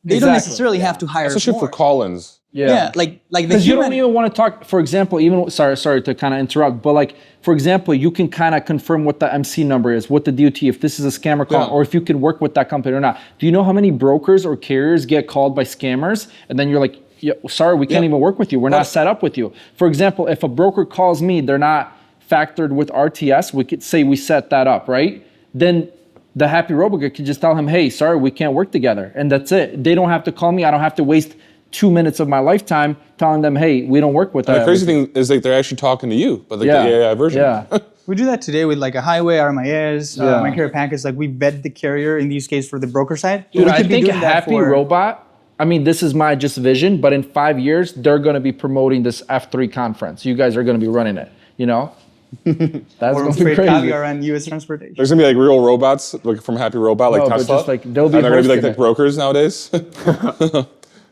they don't Exactly. necessarily have to hire Especially more. for call-ins. Yeah, like the Because you human. don't even want to talk, for example, even, sorry to kind of interrupt, but like, for example, you can kind of confirm what the MC number is, what the DOT, if this is a scammer call, Yeah. or if you can work with that company or not. Do you know how many brokers or carriers get called by scammers? And then you're like, yeah, sorry, we can't even work with you. We're not set up with you. For example, if a broker calls me, they're not factored with RTS, we could say we set that up, right? Then the HappyRobot guy could just tell him, hey, sorry, we can't work together. And that's it. They don't have to call me. I don't have to waste 2 minutes of my lifetime telling them, hey, we don't work with that. And the crazy thing is like they're actually talking to you, but like Yeah. the AI version. Yeah. We do that today with like a highway, RMIS, Yeah. my carrier package. Like we vet the carrier in these cases for the broker side. Dude, We I could be think doing that for- HappyRobot I mean, this is my just vision, but in 5 years, they're going to be promoting this F3 conference. You guys are going to be running it, you know? That's Or going to be crazy. FreightCaviar and U.S. transportation. There's gonna be like real robots, like from HappyRobot, like No, but Tesla. just like they'll be and they're gonna be like hosting the it. brokers nowadays.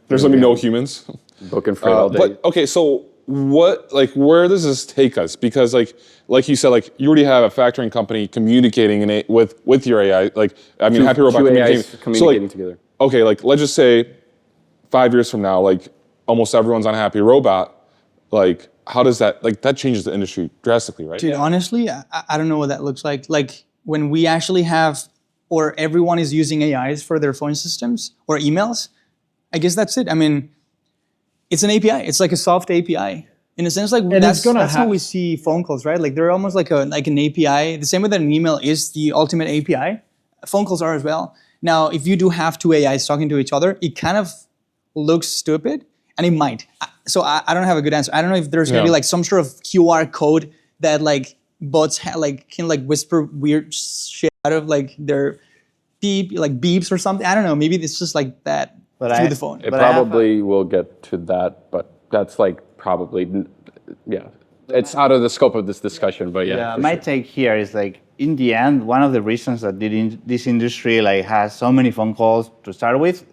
There's gonna be no humans. Book and freight all day. But okay, so where does this take us? Because like you said, like you already have a factoring company communicating with your AI. Like I mean, HappyRobot two communicating. AIs communicating together. Okay, like let's just say 5 years from now, like almost everyone's on HappyRobot. Like how does that that changes the industry drastically, right? Dude, honestly, I don't know what that looks like. Like when we actually have, or everyone is using AIs for their phone systems or emails, I guess that's it. I mean, it's an API. It's like a soft API. In a sense, like that's how we see phone calls, right? Like they're almost like an API. The same way that an email is the ultimate API, phone calls are as well. Now, if you do have two AIs talking to each other, it kind of looks stupid, and it might. So I don't have a good answer. I don't know if there's gonna be like some sort of QR code that like bots can like whisper weird shit out of like their beeps or something. I don't know. Maybe it's just like that through the phone. It probably will get to that, but that's like probably, it's out of the scope of this discussion, but yeah. My take here is like, in the end, one of the reasons that this industry like has so many phone calls to start with,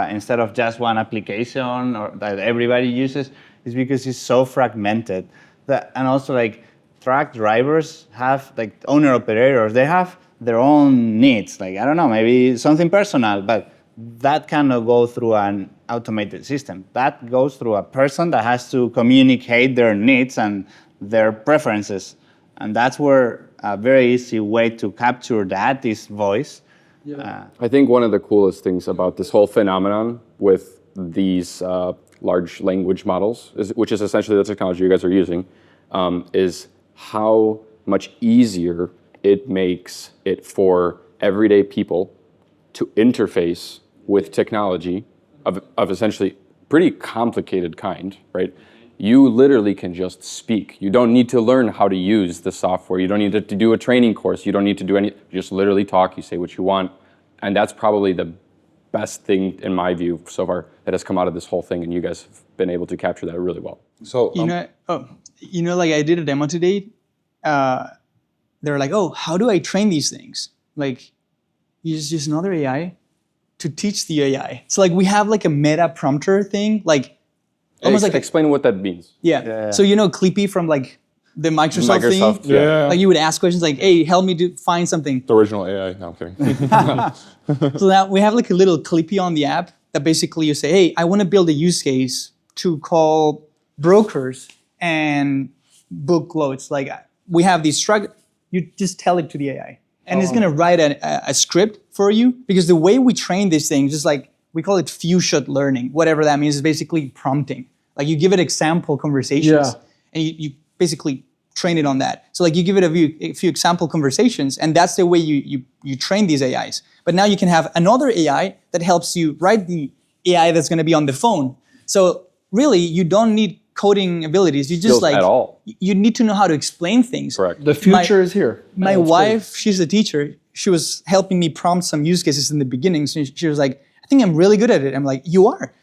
instead of just one application or that everybody uses, is because it's so fragmented. And also like truck drivers have like owner operators, they have their own needs. Like, I don't know, maybe something personal, but that cannot go through an automated system. That goes through a person that has to communicate their needs and their preferences. And that's where a very easy way to capture that is voice. I think one of the coolest things about this whole phenomenon with these large language models, which is essentially the technology you guys are using, is how much easier it makes it for everyday people to interface with technology of essentially pretty complicated kind, right? You literally can just speak. You don't need to learn how to use the software. You don't need to do a training course. You don't need to do any, you just literally talk, you say what you want. And that's probably the best thing, in my view, so far that has come out of this whole thing, and you guys have been able to capture that really well. So like I did a demo today. They were like, "Oh, how do I train these things?" Like, you just use another AI to teach the AI. So like we have like a meta prompter thing, like almost like explain what that means. Yeah. So Clippy from like the Microsoft thing. Yeah. Like you would ask questions like, "Hey, help me to find something." The original AI. No, I'm kidding. So now we have like a little Clippy on the app that basically you say, "Hey, I want to build a use case to call brokers and book loads. Like we have these truck." You just tell it to the AI, and it's gonna write a script for you, because the way we train these things is like, we call it few-shot learning. Whatever that means is basically prompting. Like you give it example conversations, and you basically train it on that. So like you give it a few example conversations, and that's the way you train these AIs. But now you can have another AI that helps you write the AI that's gonna be on the phone. So really, you don't need coding abilities. You just Skills at all. You need to know how to explain things. Correct. The future is here. My wife, she's a teacher. She was helping me prompt some use cases in the beginning. So she was like, "I think I'm really good at it." I'm like, "You are,"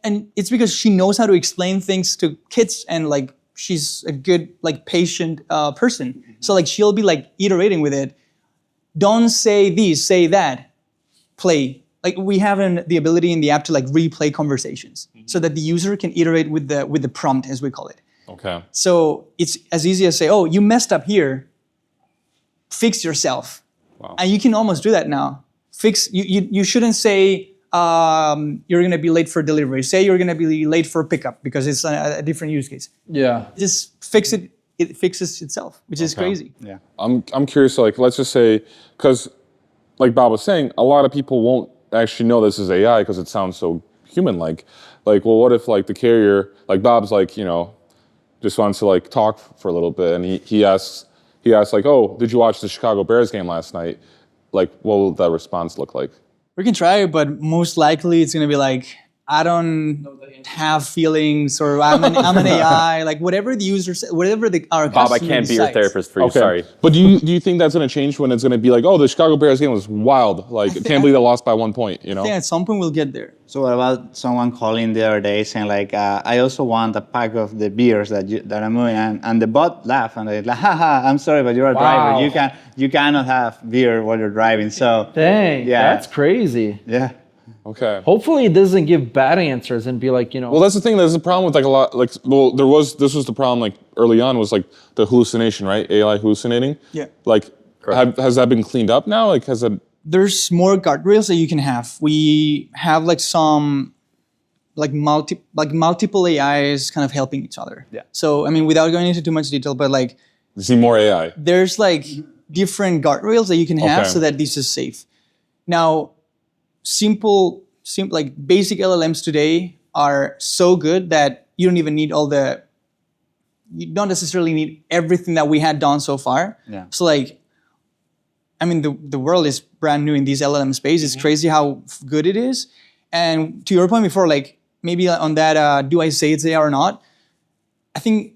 and it's because she knows how to explain things to kids, and like she's a good like patient person. So like she'll be like iterating with it. Don't say this, say that. Play. Like we have the ability in the app to like replay conversations, so that the user can iterate with the prompt, as we call it. Okay. So it's as easy as say, "Oh, you messed up here. Fix yourself." Wow. And you can almost do that now. You shouldn't say you're gonna be late for delivery. Say you're gonna be late for pickup, because it's a different use case. Yeah. Just fix it. It fixes itself, which is crazy. Yeah. I'm curious. Like, let's just say, because, like Bob was saying, a lot of people won't actually know this is AI because it sounds so human-like. Like, well, what if like the carrier, like Bob's like, just wants to like talk for a little bit, and he asks like, "Oh, did you watch the Chicago Bears game last night?" Like, what will that response look like? We can try it, but most likely it's gonna be like, I don't have feelings, or I'm an AI, like whatever the user says, whatever our Bob, I customer can't be your decides. therapist for you. Sorry. But do you think that's going to change when it's going to be like, oh, the Chicago Bears game was wild. Like, I can't believe they lost by 1 point, you know? I think at some point we'll get there. So what about someone calling the other day saying like, I also want a pack of the beers that I'm moving, and the bot laughed and they're like, haha, I'm sorry, but you're a driver. You cannot have beer while you're driving. So Dang, that's crazy. yeah. Okay. Hopefully it doesn't give bad answers and be like, Well, that's the thing. There's a problem with like a lot. Like, well, this was the problem. Like early on was like the hallucination, right? AI hallucinating. Yeah. Like, has that been cleaned up now? Like, has it? There's more guardrails that you can have. We have like some multiple AIs kind of helping each other. Yeah. So I mean, without going into too much detail, but like You see more AI. there's like different guardrails that you can have Okay. so that this is safe. Now, simple like basic LLMs today are so good that you don't even need you don't necessarily need everything that we had done so far. Yeah. So like, I mean, the world is brand new in this LLM space. It's crazy how good it is. And to your point before, like maybe on that, do I say it's AI or not? I think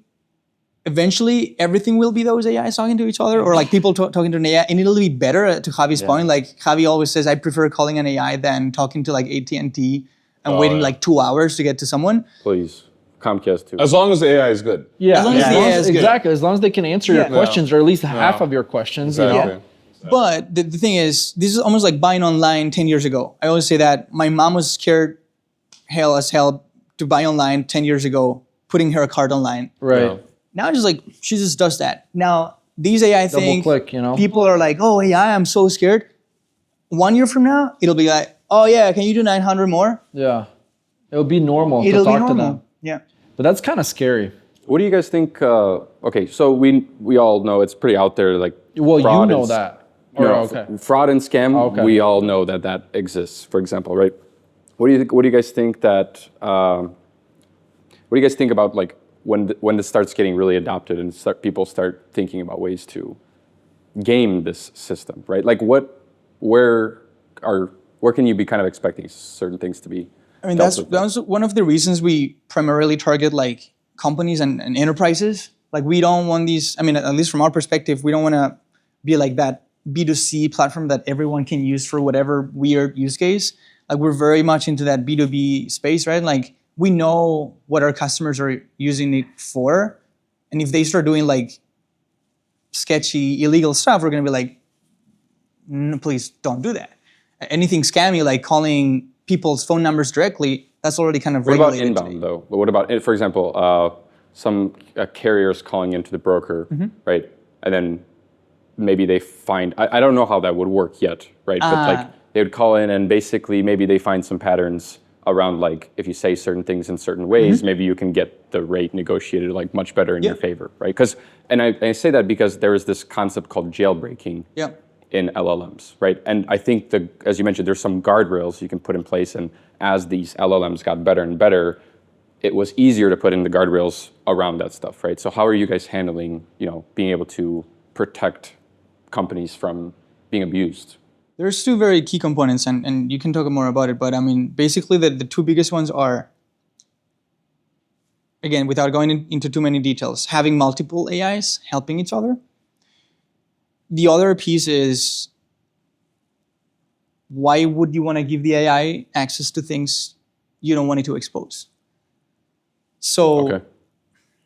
eventually everything will be those AIs talking to each other, or like people talking to an AI, and it'll be better. To Javi's point, like Javi always says, I prefer calling an AI than talking to like AT&T and waiting like 2 hours to get to someone. Please. Comcast too. As long as the AI is good. yeah, As long as the AI is good. exactly. As long as they can answer your questions, or at least half of your questions. You know? Exactly. But the thing is, this is almost like buying online 10 years ago. I always say that my mom was scared as hell to buy online 10 years ago, putting her card online. Right. Yeah. Now just like, she just does that. Now, these AI things, click, you know? people are like, oh, AI, I'm so scared. 1 year from now, it'll be like, oh yeah, can you do 900 more? Yeah. It'll be normal It'll to be talk to normal. them. Yeah. But that's kind of scary. What do you guys think? Okay, so we all know it's pretty out there. Like, Well, you fraud know and- that. No, okay. fraud and scam. Okay. We all know that exists. For example, right? What do you guys think that? What do you guys think about like when this starts getting really adopted and people start thinking about ways to game this system, right? Like where can you be kind of expecting certain things to be? I mean, dealt with? that's one of the reasons we primarily target like companies and enterprises. Like we don't want these, I mean, at least from our perspective, we don't want to be like that B2C platform that everyone can use for whatever weird use case. Like we're very much into that B2B space, right? Like we know what our customers are using it for. And if they start doing like sketchy, illegal stuff, we're going to be like, no, please don't do that. Anything scammy, like calling people's phone numbers directly, that's already kind of What about regulated inbound today. though? What about, for example, some carriers calling into the broker, right? And then maybe they find, I don't know how that would work yet, right? But like they would call in and basically maybe they find some patterns around like if you say certain things in certain ways, maybe you can get the rate negotiated like much better in your favor, right? Because, and I say that because there is this concept called jailbreaking. Yeah. In LLMs, right? And I think as you mentioned, there's some guardrails you can put in place, and as these LLMs got better and better, it was easier to put in the guardrails around that stuff, right? So how are you guys handling, being able to protect companies from being abused? There's two very key components, and you can talk more about it, but I mean, basically the two biggest ones are, again, without going into too many details, having multiple AIs helping each other. The other piece is, why would you want to give the AI access to things you don't want it to expose? So Okay,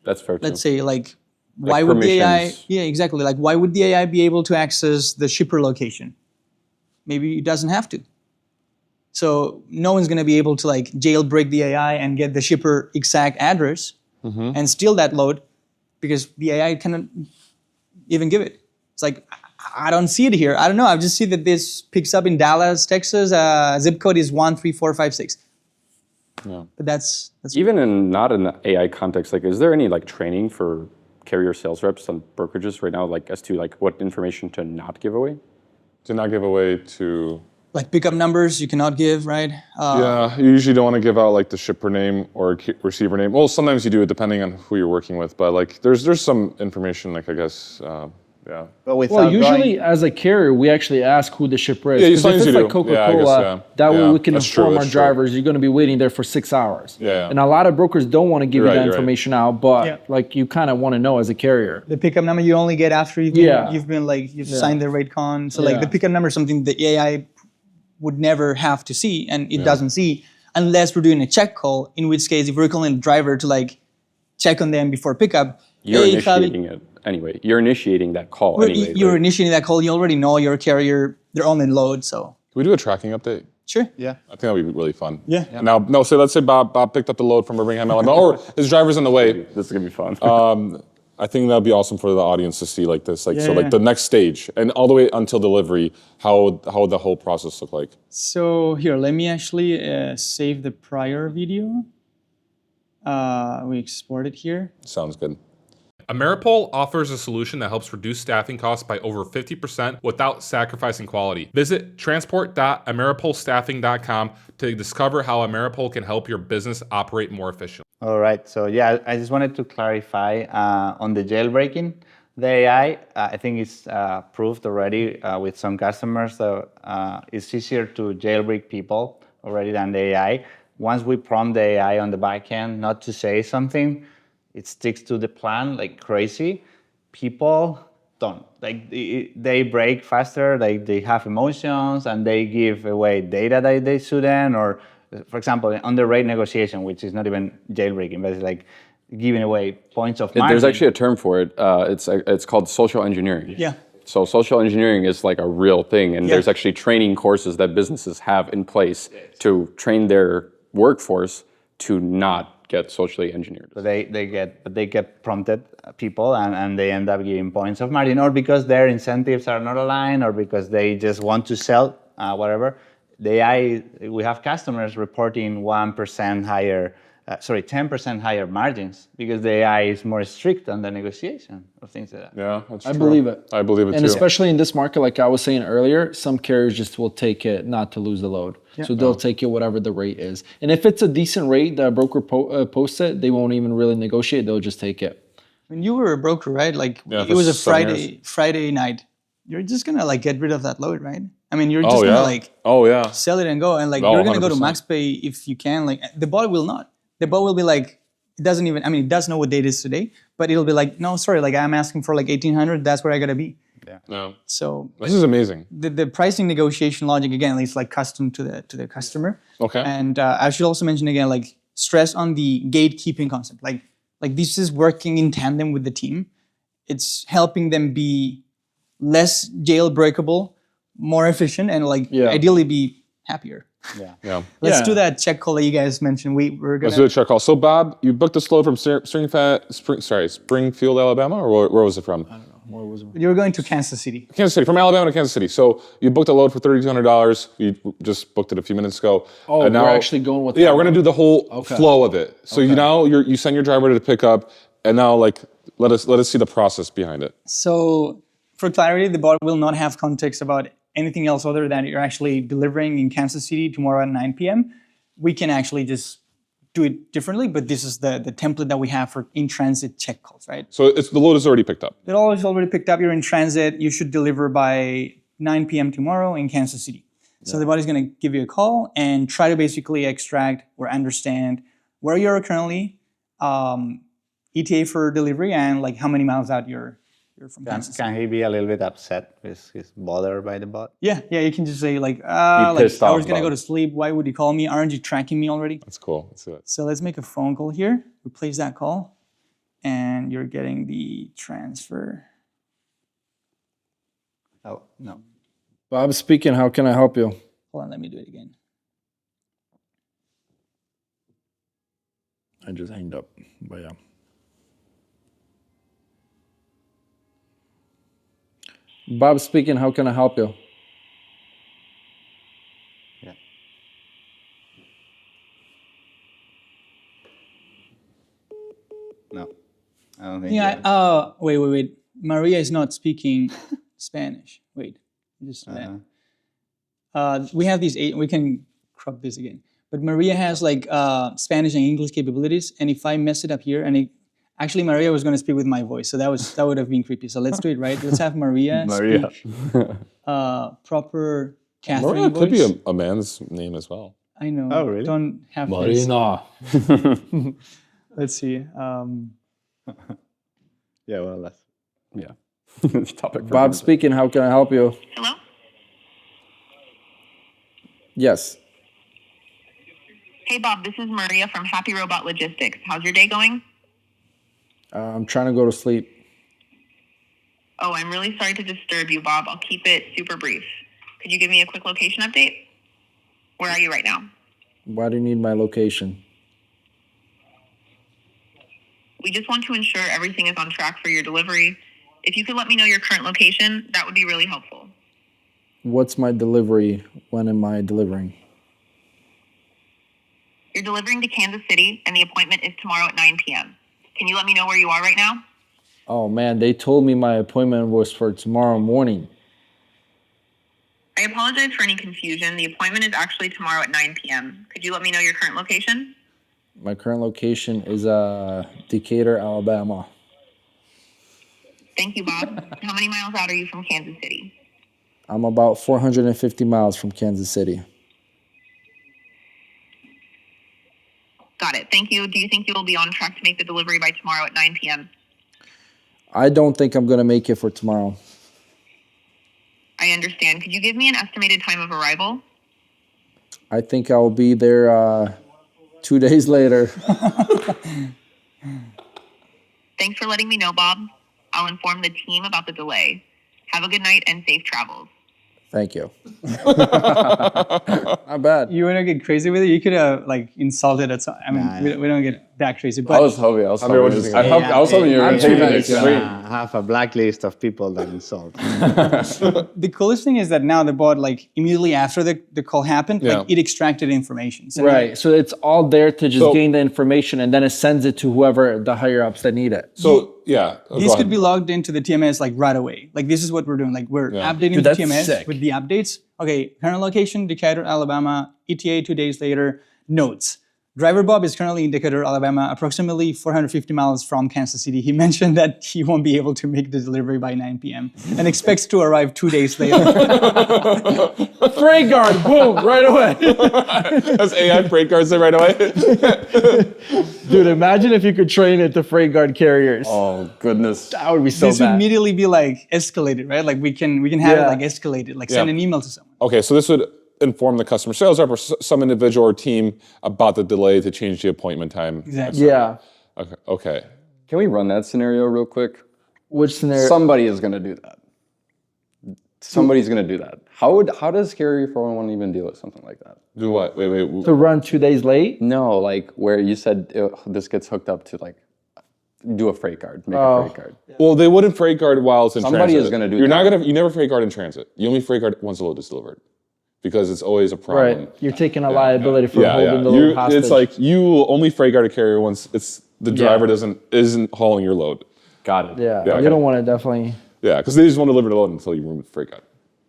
that's fair too. let's say like, why would the AI, permissions. yeah, exactly. Like why would the AI be able to access the shipper location? Maybe it doesn't have to. So no one's going to be able to like jailbreak the AI and get the shipper exact address and steal that load because the AI cannot even give it. It's like, I don't see it here. I don't know. I just see that this picks up in Dallas, Texas. Zip code is 13456. Yeah. But that's Even not in the AI context, like, is there any like training for carrier sales reps and brokerages right now, like as to like what information to not give away? To not give away to... like pickup numbers you cannot give, right? Yeah, you usually don't want to give out like the shipper name or receiver name. Well, sometimes you do it depending on who you're working with, but like there's some information like I guess Yeah. But Well, usually as a carrier, we actually ask who the shipper is. Yeah, Because if sometimes it's you like do. Coca-Cola, Yeah, I guess, yeah. that way Yeah, we can that's true, inform our that's true. drivers, you're going to be waiting there for 6 hours. Yeah. And a lot of brokers don't want to give You're you right, that you're right. information out, but Yeah. like you kind of want to know as a carrier. The pickup number you only get after you've signed the rate con. So like the pickup number is something the AI would never have to see, and it doesn't see unless we're doing a check call. In which case, if we're calling the driver to like check on them before pickup, You're hey, initiating it anyway. You're initiating that call anyway. you're right? initiating that call. You already know your carrier. They're on the load, so Can we do a tracking update? sure. Yeah. I think that would be really fun. Yeah. Now, no, so let's say Bob picked up the load from Birmingham, Alabama, or his driver's on the way. This is gonna be fun. I think that'd be awesome for the audience to see like this, like so, Yeah. like the next stage and all the way until delivery, how the whole process look like. So here, let me actually save the prior video. We export it here. Sounds good. Ameripol offers a solution that helps reduce staffing costs by over 50% without sacrificing quality. Visit transport.ameripolstaffing.com to discover how Ameripol can help your business operate more efficiently. All right. So yeah, I just wanted to clarify on the jailbreaking. The AI, I think it's proved already with some customers that it's easier to jailbreak people already than the AI. Once we prompt the AI on the back end not to say something, it sticks to the plan like crazy. People don't. Like they break faster, like they have emotions and they give away data that they shouldn't, or for example, on the rate negotiation, which is not even jailbreaking, but it's like giving away points of margin. There's actually a term for it. It's called social engineering. Yeah. So social engineering is like a real thing, and Yeah. there's actually training courses that businesses have in place to train their workforce to not get socially engineered. So they get prompted people and they end up giving points of margin, or because their incentives are not aligned, or because they just want to sell whatever. The AI, we have customers reporting 1% higher, 10% higher margins because the AI is more strict on the negotiation of things like that. Yeah, that's I true. believe it. I believe it And too. especially in this market, like I was saying earlier, some carriers just will take it not to lose the load. So they'll take it whatever the rate is. And if it's a decent rate that a broker posts it, they won't even really negotiate. They'll just take it. When you were a broker, right? Like Yeah, it for was a 7 years. Friday night. You're just gonna like get rid of that load, right? I mean, you're Oh just yeah. gonna like Oh yeah. sell it and go, and like Oh, you're gonna go to 100%. max pay if you can. Like the bot will not. The bot will be like, it doesn't even. I mean, it does know what date it is today, but it'll be like, no, sorry, like I'm asking for like 1,800. That's where I gotta be. No. So This is amazing. the pricing negotiation logic again is like custom to the customer. Okay. And I should also mention again, like stress on the gatekeeping concept. Like this is working in tandem with the team. It's helping them be less jailbreakable, more efficient, and like ideally be happier. Yeah. Let's do that check call that you guys mentioned. We're gonna. Let's do a check call. So Bob, you booked this load from Springfield, Alabama, or where was it from? You're going to Kansas City. Kansas City, from Alabama to Kansas City. So you booked a load for $3,200. We just booked it a few minutes ago. Oh, And we're actually going with Yeah, that we're gonna do the whole flow of it. So you send your driver to pick up, and now like let us see the process behind it. So for clarity, the bot will not have context about anything else other than you're actually delivering in Kansas City tomorrow at 9 p.m. We can actually just do it differently, but this is the template that we have for in-transit check calls, right? So the load is already picked up. The load is already picked up. You're in transit. You should deliver by 9 p.m. tomorrow in Kansas City. So the bot is going to give you a call and try to basically extract or understand where you're currently, ETA for delivery, and like how many miles out you're from Kansas City. Can he be a little bit upset because he's bothered by the bot? Yeah, you can just say like, pissed I off was going to go about to sleep. Why would you call me? Aren't you tracking me already? That's cool. Let's do it. So let's make a phone call here. Replace that call. And you're getting the transfer. Oh, no. Bob speaking. How can I help you? Hold on, let me do it again. I just hanged up. But yeah. Bob speaking. How can I help you? Yeah. No. I don't think Yeah. Wait. Maria is not speaking Spanish. Wait. Just we have these eight. We can crop this again. But Maria has like Spanish and English capabilities. And if I mess it up here, and Actually, Maria was going to speak with my voice, so that would have been creepy. So let's do it right. Let's have Maria speak proper Catherine Maria voice. could be a man's name as well. I know. Oh, really? Don't have Marina. this. Let's see. Yeah, well, that's... Yeah. Topic for Bob speaking. How can I help you? Hello? Yes. Hey, Bob, this is Maria from HappyRobot Logistics. How's your day going? I'm trying to go to sleep. Oh, I'm really sorry to disturb you, Bob. I'll keep it super brief. Could you give me a quick location update? Where are you right now? Why do you need my location? We just want to ensure everything is on track for your delivery. If you could let me know your current location, that would be really helpful. What's my delivery? When am I delivering? You're delivering to Kansas City, and the appointment is tomorrow at 9 p.m. Can you let me know where you are right now? Oh man, they told me my appointment was for tomorrow morning. I apologize for any confusion. The appointment is actually tomorrow at 9 p.m. Could you let me know your current location? My current location is Decatur, Alabama. Thank you, Bob. How many miles out are you from Kansas City? I'm about 450 miles from Kansas City. Got it. Thank you. Do you think you will be on track to make the delivery by tomorrow at 9 p.m.? I don't think I'm going to make it for tomorrow. I understand. Could you give me an estimated time of arrival? I think I'll be there 2 days later. Thanks for letting me know, Bob. I'll inform the team about the delay. Have a good night and safe travels. Thank you. Not bad. You want to get crazy with it? You could have insulted at some. I mean, we don't get that crazy. But I was hoping you were going to take that. I have a blacklist of people that insult. the coolest thing is that now the bot, immediately after the call happened, it extracted information. So right. So it's all there to just gain the information, and then it sends it to whoever the higher ups that need it. So yeah, this could be logged into the TMS right away. This is what we're doing. We're updating the TMS with the updates. Okay, current location, Decatur, Alabama. ETA 2 days later. Notes. Driver Bob is currently in Decatur, Alabama, approximately 450 miles from Kansas City. He mentioned that he won't be able to make the delivery by 9 p.m. and expects to arrive 2 days later. Freight guard, boom, right away. That's AI freight guards there right away. Dude, imagine if you could train it to freight guard carriers. Oh, goodness. That would be so This bad. would immediately be escalated, right? We can have it escalated, send an email to someone. Okay, so this would inform the customer sales rep or some individual or team about the delay to change the appointment time. Exactly. Yeah. Okay. Can we run that scenario real quick? Which scenario? Somebody is going to do that. Somebody's going to do that. How does Carrier 411 even deal with something like that? Do what? Wait. To run 2 days late? No, where you said this gets hooked up to do a freight guard, make a freight guard. Well, they wouldn't freight guard while it's in transit. Somebody is going to do that. You never freight guard in transit. You only freight guard once the load is delivered. Because it's always a problem. Right. You're taking a liability for holding the load hostage. It's you will only freight guard a carrier once the driver isn't hauling your load. Got it. Yeah. You don't want to definitely. Yeah, because they just won't deliver the load until you remove the freight guard.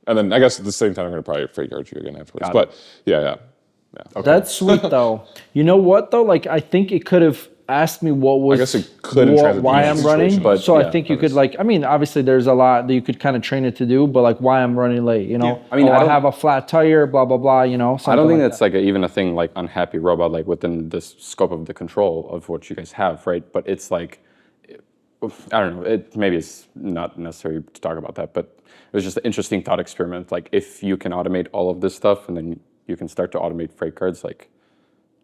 And then I guess at the same time, I'm going to probably freight guard you again afterwards. But yeah. Okay. That's sweet though. You know what though? I think it could have asked me what was. I guess it could in transit why I'm running. but so I think you could obviously there's a lot that you could kind of train it to do, but why I'm running late, I have a flat tire, blah blah blah, I don't think that's even a thing on HappyRobot, within the scope of the control of what you guys have, right? But it's I don't know. Maybe it's not necessary to talk about that, but it was just an interesting thought experiment. If you can automate all of this stuff, and then you can start to automate freight cards,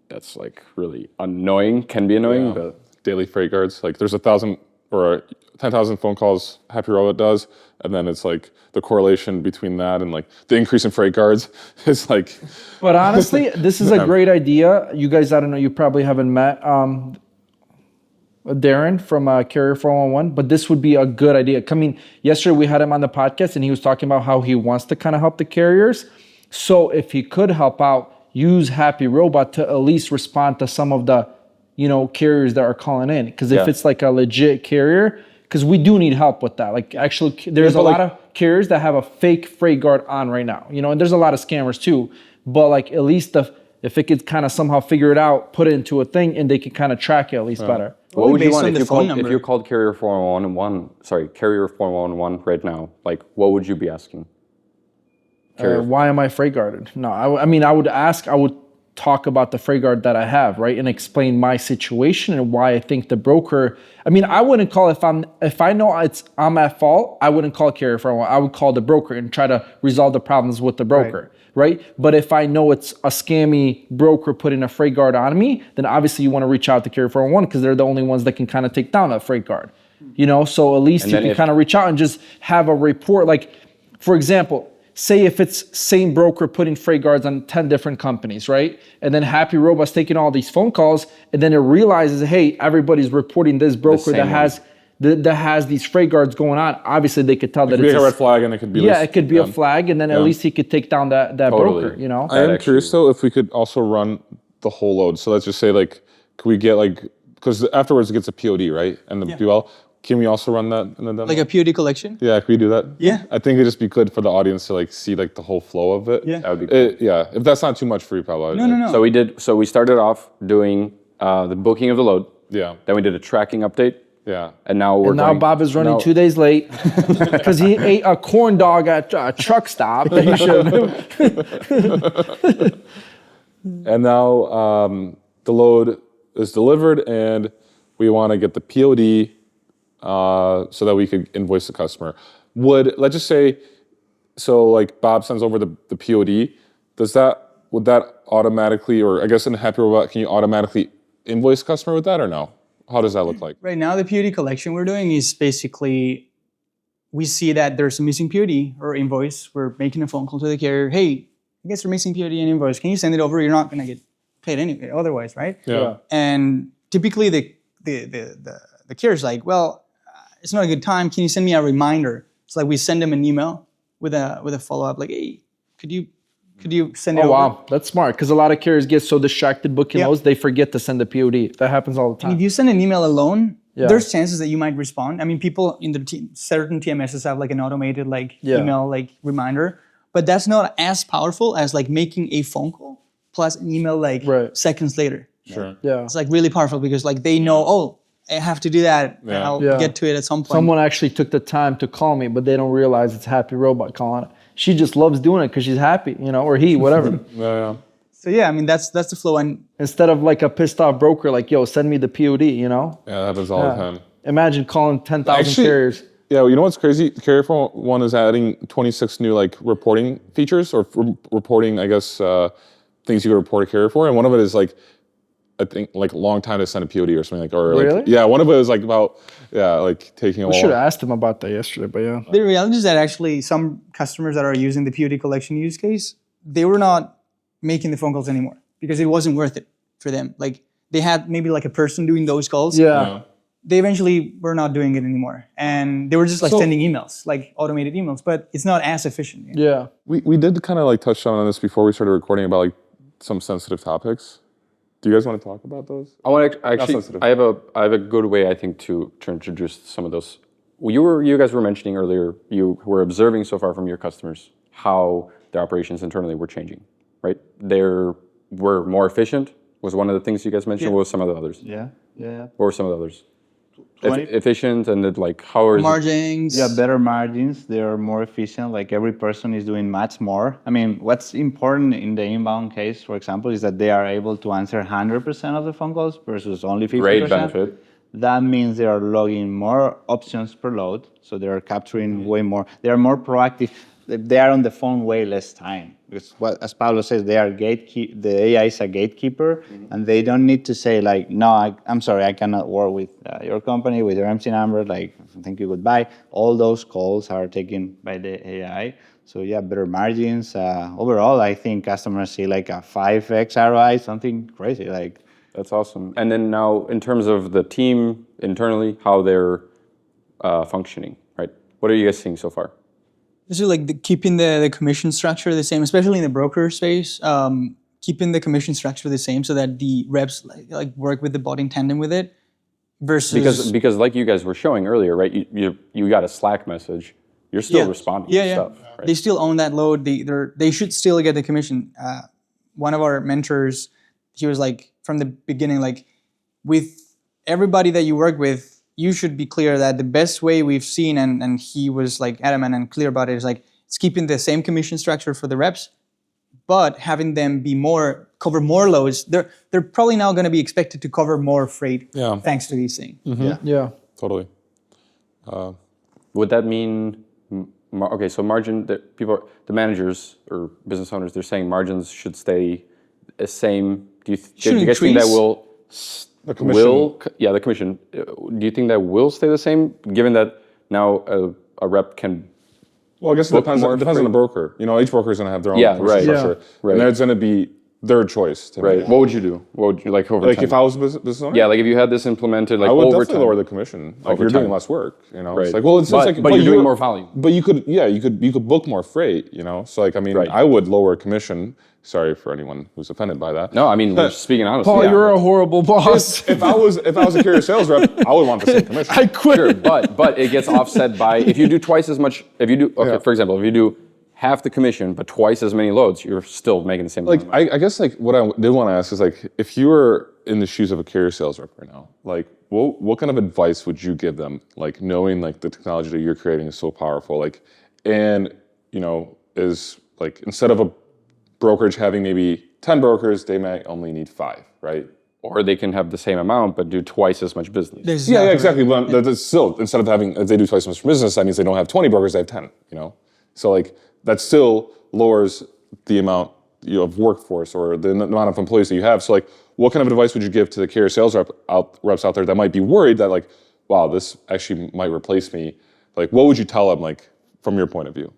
that's really annoying. Can be annoying, but daily freight guards. There's 1,000 or 10,000 phone calls HappyRobot does, and then it's the correlation between that and the increase in freight guards is But honestly, this is a great idea. You guys, I don't know, you probably haven't met Darren from Carrier 411, but this would be a good idea. Yesterday we had him on the podcast, and he was talking about how he wants to kind of help the carriers. So if he could help out, use HappyRobot to at least respond to some of the, carriers that are calling in. Because if it's a legit carrier, because we do need help with that. There's a lot of carriers that have a fake freight guard on right now, and there's a lot of scammers too. But at least If it could kind of somehow figure it out, put it into a thing, and they could kind of track it at least better. What would you based want on if the you called Carrier 411 right now? Like, what would you be asking? Why am I freight guarded? No, I mean, I would talk about the freight guard that I have, right, and explain my situation and why I think the broker. I mean, I wouldn't call if I know I'm at fault, I wouldn't call Carrier 411. I would call the broker and try to resolve the problems with the broker, right? But if I know it's a scammy broker putting a freight guard on me, then obviously you want to reach out to Carrier 411 because they're the only ones that can kind of take down that freight guard, you know. So at least you can kind of reach out and just have a report. Like, for example, say if it's same broker putting freight guards on 10 different companies, right? And then HappyRobot's taking all these phone calls, and then it realizes, hey, everybody's reporting this broker that has these freight guards going on. Obviously, they could tell that It could it's be a red flag, and it could be it could be a flag, and then at least he could take down that broker, you know? I am curious though if we could also run the whole load. So let's just say like, could we get like, because afterwards it gets a POD, right? And the BL. Can we also run that in the demo? Like a POD collection? Yeah, can we do that? Yeah. I think it'd just be good for the audience to like see like the whole flow of it. Yeah. That would be cool. Yeah, if that's not too much for you, Pablo. No. So we started off doing the booking of the load. Yeah. Then we did a tracking update. Yeah. And now Bob is running 2 days late because he ate a corn dog at a truck stop that he shouldn't have. And now the load is delivered, and we want to get the POD so that we could invoice the customer. Let's just say, so like Bob sends over the POD, would that automatically, or I guess in HappyRobot, can you automatically invoice customer with that or no? How does that look like? Right now, the POD collection we're doing is basically, we see that there's a missing POD or invoice. We're making a phone call to the carrier. Hey, I guess we're missing POD and invoice. Can you send it over? You're not going to get paid anyway, otherwise, right? Yeah. And typically the carrier's like, well, it's not a good time. Can you send me a reminder? It's like we send them an email with a follow-up, like, hey, could you send it over? Oh, wow. That's smart, because a lot of carriers get so distracted booking loads, they forget to send the POD. That happens all the time. And if you send an email alone, there's chances that you might respond. I mean, people in the certain TMSs have like an automated email reminder, but that's not as powerful as like making a phone call plus an email seconds later. Sure. Yeah. It's like really powerful because like they know, oh, I have to do that. And I'll get to it at some point. Someone actually took the time to call me, but they don't realize it's HappyRobot calling it. She just loves doing it because she's happy, you know, or he, whatever. Yeah. So yeah, I mean that's the flow. And instead of like a pissed off broker, like, yo, send me the POD, you know? Yeah, that happens all the time. Imagine calling 10,000 carriers. Yeah, you know what's crazy? Carrier 411 is adding 26 new like reporting features or reporting, I guess, things you could report a carrier for, and one of it is like, I think like a long time to send a POD or something like, or really? Like, yeah, one of it was like about, like taking a while. We should have asked him about that yesterday, but yeah. The reality is that actually some customers that are using the POD collection use case, they were not making the phone calls anymore because it wasn't worth it for them. Like they had maybe like a person doing those calls. Yeah. They eventually were not doing it anymore. And they were just like sending emails, like automated emails, but it's not as efficient. You know? Yeah. We did kind of like touch on this before we started recording about like some sensitive topics. Do you guys want to talk about those? I want to actually. I have a good way I think to introduce some of those. You guys were mentioning earlier. You were observing so far from your customers how their operations internally were changing, right? They were more efficient. Was one of the things you guys mentioned. What were some of the others? Yeah. What were some of the others? Efficient and like how are margins? Yeah, better margins. They are more efficient. Like every person is doing much more. I mean, what's important in the inbound case, for example, is that they are able to answer 100% of the phone calls versus only 50%. Great benefit. That means they are logging more options per load, so they are capturing way more. They are more proactive. They are on the phone way less time. Because as Pablo says, they are the AI is a gatekeeper, and they don't need to say like, no, I'm sorry, I cannot work with your company, with your MC number, like, thank you, goodbye. All those calls are taken by the AI. So yeah, better margins. Overall, I think customers see like a 5x ROI, something crazy. Like that's awesome. And then now, in terms of the team internally, how they're functioning, right? What are you guys seeing so far? So like keeping the commission structure the same, especially in the broker space, keeping the commission structure the same so that the reps like work with the bot in tandem with it versus... Because like you guys were showing earlier, right? You got a Slack message. You're still responding to stuff. Right? They still own that load. They should still get the commission. one of our mentors, he was like, from the beginning, like, with everybody that you work with, you should be clear that the best way we've seen, and he was like adamant and clear about it, is like, it's keeping the same commission structure for the reps, but having them cover more loads. They're probably now going to be expected to cover more freight thanks to these things. Yeah. Totally. Would that mean, okay, so margin, the managers or business owners, they're saying margins should stay the same. Do you guys think that will, the commission. the commission, do you think that will stay the same, given that now a rep can? Well, I guess it depends on the broker. You know, each broker is going to have their own commission structure. Right. And there's going to be their choice to make. What would you do? What would you like over time? If I was a business owner? Yeah, like if you had this implemented, like I would over definitely lower the commission. Like you're doing less work, you know. Right. It's like, well, it's like, but you're doing more volume. But you could book more freight, you know. So like, I mean, I would lower commission. Sorry for anyone who's offended by that. No, I mean, we're speaking honestly. Paul, you're a horrible boss. If I was a carrier sales rep, I would want the same commission. I quit. Sure, but it gets offset by if you do twice as much. If you do, for example, if you do half the commission but twice as many loads, you're still making the same. Like I guess like what I did want to ask is like, if you were in the shoes of a carrier sales rep right now, like what kind of advice would you give them? Like knowing like the technology that you're creating is so powerful, like, and you know, is like instead of a brokerage having maybe 10 brokers, they might only need 5, right? Or they can have the same amount but do twice as much business. Yeah, exactly. But that's still, instead of having, if they do twice as much business, that means they don't have 20 brokers, they have 10, you know? So like, that still lowers the amount of workforce or the amount of employees that you have. So like, what kind of advice would you give to the carrier sales reps out there that might be worried that like, wow, this actually might replace me? Like, what would you tell them, like, from your point of view?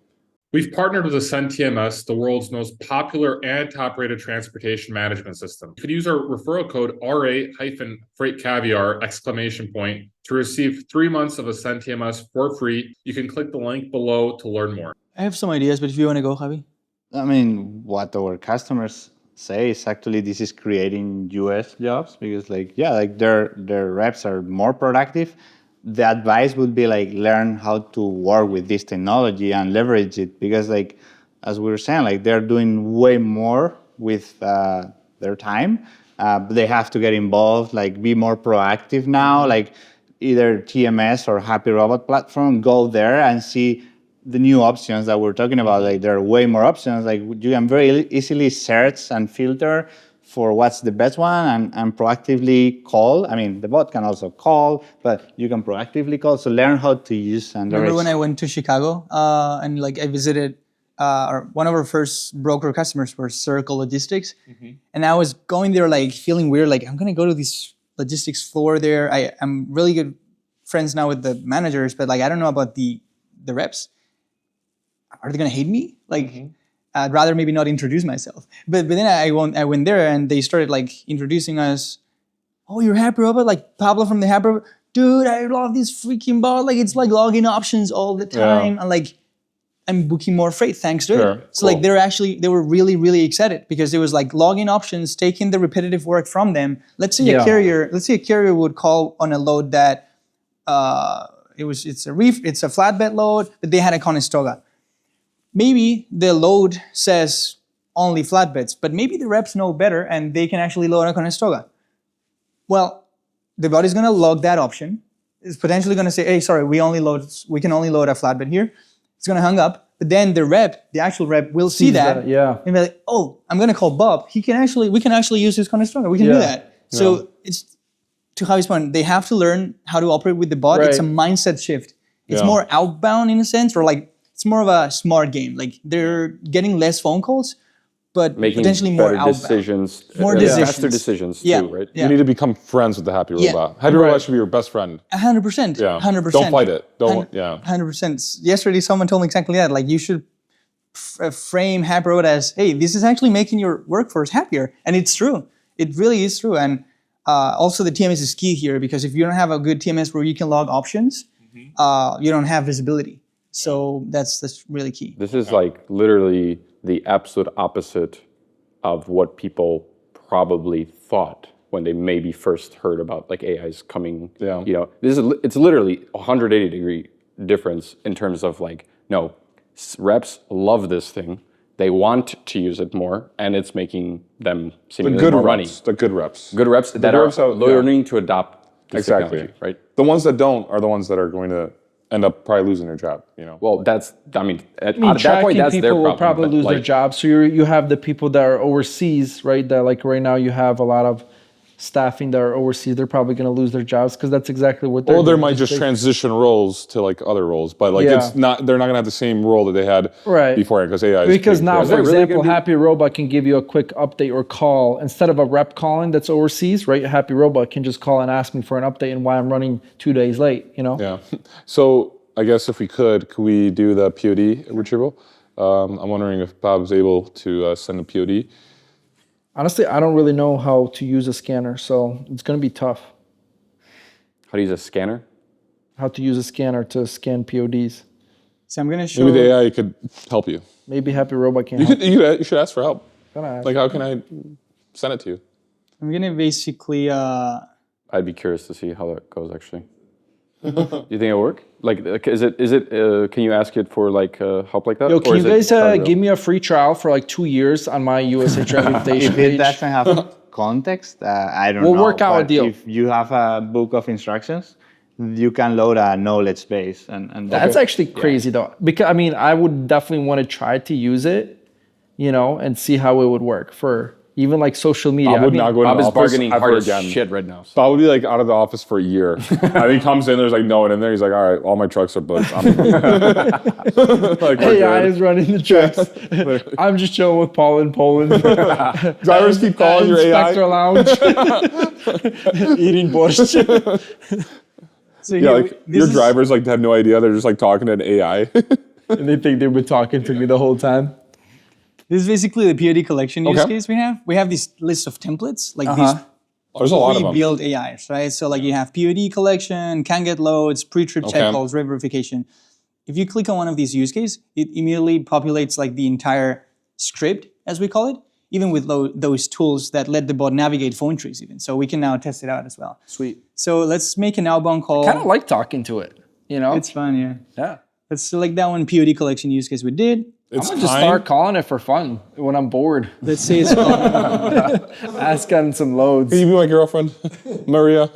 We've partnered with Ascend TMS, the world's most popular and top-rated transportation management system. You could use our referral code RA-FreightCaviar ! To receive 3 months of Ascend TMS for free. You can click the link below to learn more. I have some ideas, but if you want to go, Javi. I mean, what our customers say is actually this is creating US jobs because their reps are more productive. The advice would be like learn how to work with this technology and leverage it because like as we were saying, like they're doing way more with their time. But they have to get involved, like be more proactive now, like either TMS or HappyRobot platform, go there and see the new options that we're talking about. Like there are way more options. Like you can very easily search and filter for what's the best one and proactively call. I mean, the bot can also call, but you can proactively call. So learn how to use and remember when I went to Chicago and like I visited one of our first broker customers were Circle Logistics. And I was going there like feeling weird, like I'm gonna go to this logistics floor there. I'm really good friends now with the managers, but like I don't know about the reps. Are they gonna hate me? Like I'd rather maybe not introduce myself. But then I went there and they started like introducing us. Oh, you're HappyRobot? Like Pablo from the HappyRobot? Dude, I love this freaking bot. Like it's like login options all the time. And like I'm booking more freight thanks to it. So like they were really, really excited because it was like login options, taking the repetitive work from them. Let's say a carrier would call on a load that it's a flatbed load, but they had a Conestoga. Maybe the load says only flatbeds, but maybe the reps know better and they can actually load a Conestoga. Well, the bot is going to log that option. It's potentially going to say, hey, sorry, we can only load a flatbed here. It's going to hang up, but then the actual rep will see that and be like, oh, I'm going to call Bob. We can actually use his Conestoga. We can do that. So it's, to Javi's point, they have to learn how to operate with the bot. Right. It's a mindset shift. It's more outbound in a sense, or like, it's more of a smart game. Like they're getting less phone calls, but making potentially more outbound. Decisions. Faster decisions too, right? You need to become friends with the HappyRobot. HappyRobot should be your best friend. 100%. Yeah. 100%. Don't fight it. 100%. Yesterday, someone told me exactly that. Like you should frame HappyRobot as, hey, this is actually making your workforce happier. And it's true. It really is true. And also the TMS is key here because if you don't have a good TMS where you can log options, you don't have visibility. So that's really key. This is like literally the absolute opposite of what people probably thought when they maybe first heard about like AI's coming. You know, it's literally 180-degree difference in terms of like, no, reps love this thing. they want to use it more, and it's making them The seemingly good more reps. money. The good reps. Good reps that reps are out- learning to adopt this Exactly. technology, right? The ones that don't are the ones that are going to end up probably losing their job. Well, that's, I mean, at I mean, that point, tracking that's their people problem. will probably but, lose their like, jobs. So you have the people that are overseas, right? That like right now you have a lot of staffing that are overseas. They're probably going to lose their jobs because that's exactly what they're Or there doing. might just transition roles to like other roles, but like Yeah. it's not. They're not going to have the same role that they had Right. before because AI. Is Because taking now, care of for it. example, HappyRobot can give you a quick update or call instead of a rep calling that's overseas, right? HappyRobot can just call and ask me for an update and why I'm running 2 days late. Yeah. So I guess if we could we do the POD retrieval? I'm wondering if Bob's able to send a POD. Honestly, I don't really know how to use a scanner, so it's going to be tough. how to use a scanner? How to use a scanner to scan PODs. So I'm gonna show. Maybe the AI could help you. Maybe HappyRobot can You help. you should ask for help. Gonna ask. Like, how can I send it to you? I'm gonna basically. I'd be curious to see how that goes, actually. Do you think it'll work? Like, is it? Can you ask it for like help like that? Yo, can Or you is it guys guardrail? give me a free trial for like 2 years on my USH reputation If it page? doesn't have context, I don't We'll know. work out a but deal. If you have a book of instructions, you can load a knowledge base, and That's actually crazy though, because I mean, I would definitely want to try to use it, and see how it would work for even like social media. Bob would I mean, not go Bob into is the office bargaining ever hard as again. shit right now. So. Bob would be like out of the office for a year. And he comes in, there's like no one in there. He's like, all right, all my trucks are booked. I'm like, we're AI good. is running the trucks. I'm just chilling with Paul in Poland. Drivers keep calling your AI. Inspector Lounge. Eating borscht. So Yeah, here, like this your is- drivers like have no idea. They're just like talking to an AI. And they think they've been talking to me the whole time. This is basically the POD collection use Okay. case we have. We have this list of templates, like There's a lot these of them. pre-built AIs, right? So like you have POD collection, can get loads, pre-trip Okay. check calls, rate verification. If you click on one of these use cases, it immediately populates like the entire script, as we call it, even with those tools that let the bot navigate phone trees even. So we can now test it out as well. Sweet. So let's make an outbound call. Kind of like talking to it, It's fun, yeah. Yeah. Let's select that one POD collection use case we did. It's I'm gonna just time. start calling it for fun when I'm bored. Let's say it's called Ask on some loads. Can you be my girlfriend, Maria?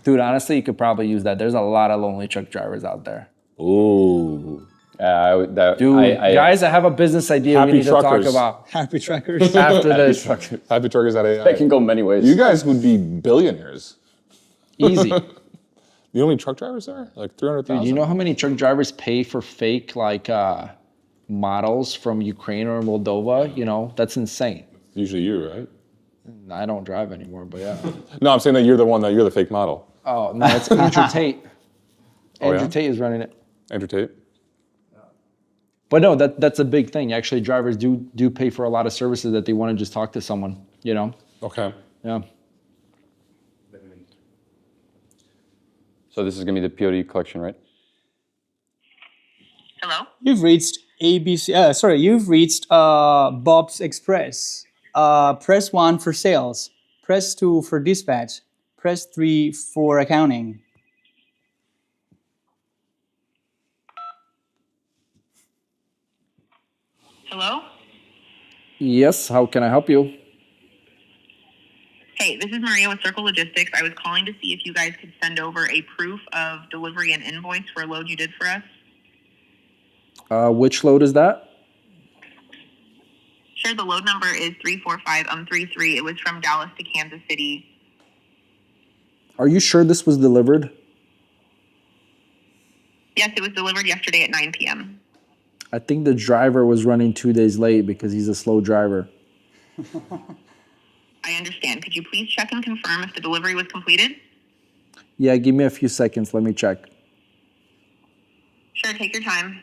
Dude, honestly, you could probably use that. There's a lot of lonely truck drivers out there. Ooh. Dude, guys, I have a business idea Happy we need truckers. to talk about Happy Trackers. after this. Happy Truckers at AI. That can go many ways. You guys would be billionaires. Easy. The only truck drivers there? Like 300,000? Do you know how many truck drivers pay for fake models from Ukraine or Moldova? That's insane. Usually you, right? I don't drive anymore, but yeah. No, I'm saying that you're the fake model. Oh, no, it's Andrew Tate. Oh, Andrew yeah? Tate is running it. Andrew Tate? But no, that's a big thing. Actually, drivers do pay for a lot of services that they want to just talk to someone, Okay. Yeah. So this is gonna be the POD collection, right? Hello? You've reached you've reached Bob's Express. Press 1 for sales. Press 2 for dispatch. Press 3 for accounting. Hello? Yes, how can I help you? Hey, this is Maria with Circle Logistics. I was calling to see if you guys could send over a proof of delivery and invoice for a load you did for us. Which load is that? Sure, the load number is 34533. It was from Dallas to Kansas City. Are you sure this was delivered? Yes, it was delivered yesterday at 9 p.m. I think the driver was running 2 days late because he's a slow driver. I understand. Could you please check and confirm if the delivery was completed? Yeah, give me a few seconds. Let me check. Sure, take your time.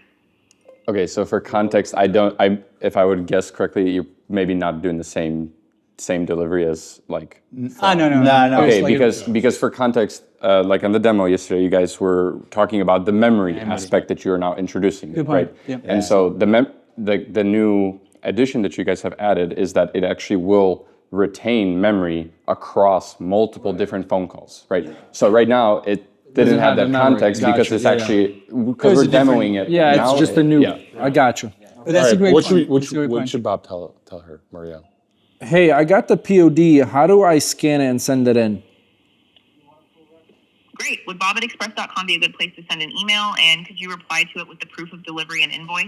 Okay, so for context, if I would guess correctly, you're maybe not doing the same delivery as like. No. Okay, It's like because for context, like on the demo yesterday, you guys were talking about the memory aspect that you are now introducing, point. right? Yep. And so the new addition that you guys have added is that it actually will retain memory across multiple different phone calls, right? So right now it didn't have have that the memory. context Gotcha, because it's yeah, actually because we're demoing it. Yeah, now, it's just a new. Yeah. I got you. That's a great What point. should That's a great what point. should Bob tell her, Maria? Hey, I got the POD. How do I scan it and send it in? Great. Would bob@express.com be a good place to send an email? And could you reply to it with the proof of delivery and invoice?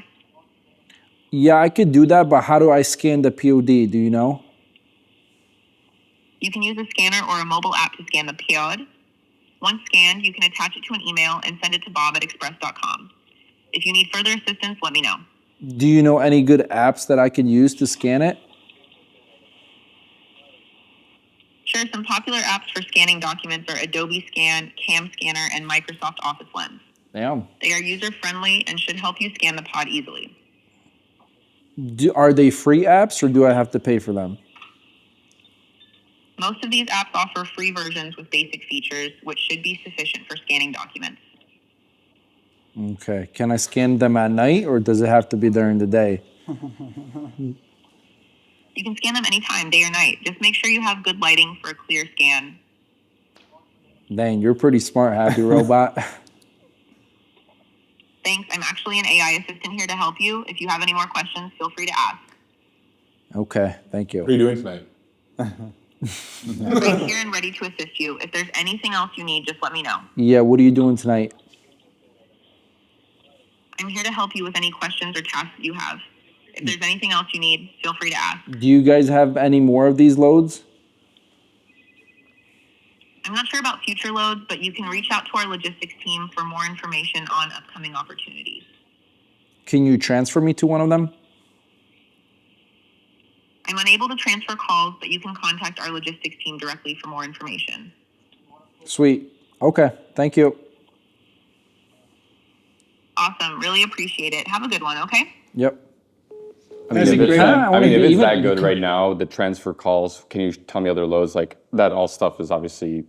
Yeah, I could do that, but how do I scan the POD? Do you know? You can use a scanner or a mobile app to scan the POD. Once scanned, you can attach it to an email and send it to bob@express.com. If you need further assistance, let me know. Do you know any good apps that I could use to scan it? Sure, some popular apps for scanning documents are Adobe Scan, Cam Scanner, and Microsoft Office Lens. Damn. They are user-friendly and should help you scan the pod easily. Are they free apps or do I have to pay for them? Most of these apps offer free versions with basic features, which should be sufficient for scanning documents. Okay. Can I scan them at night or does it have to be during the day? You can scan them anytime, day or night. Just make sure you have good lighting for a clear scan. Dang, you're pretty smart, HappyRobot. Thanks. I'm actually an AI assistant here to help you. If you have any more questions, feel free to ask. Okay, thank you. What are you doing tonight? I'm here and ready to assist you. If there's anything else you need, just let me know. Yeah, what are you doing tonight? I'm here to help you with any questions or tasks that you have. If there's anything else you need, feel free to ask. Do you guys have any more of these loads? I'm not sure about future loads, but you can reach out to our logistics team for more information on upcoming opportunities. Can you transfer me to one of them? I'm unable to transfer calls, but you can contact our logistics team directly for more information. Sweet. Okay, thank you. Awesome. Really appreciate it. Have a good one, okay? Yep. I mean, That's if a it's, great- that, I I wanna mean, if be it's even- that good right now, the transfer calls, can you tell me other loads? Like, that all stuff is obviously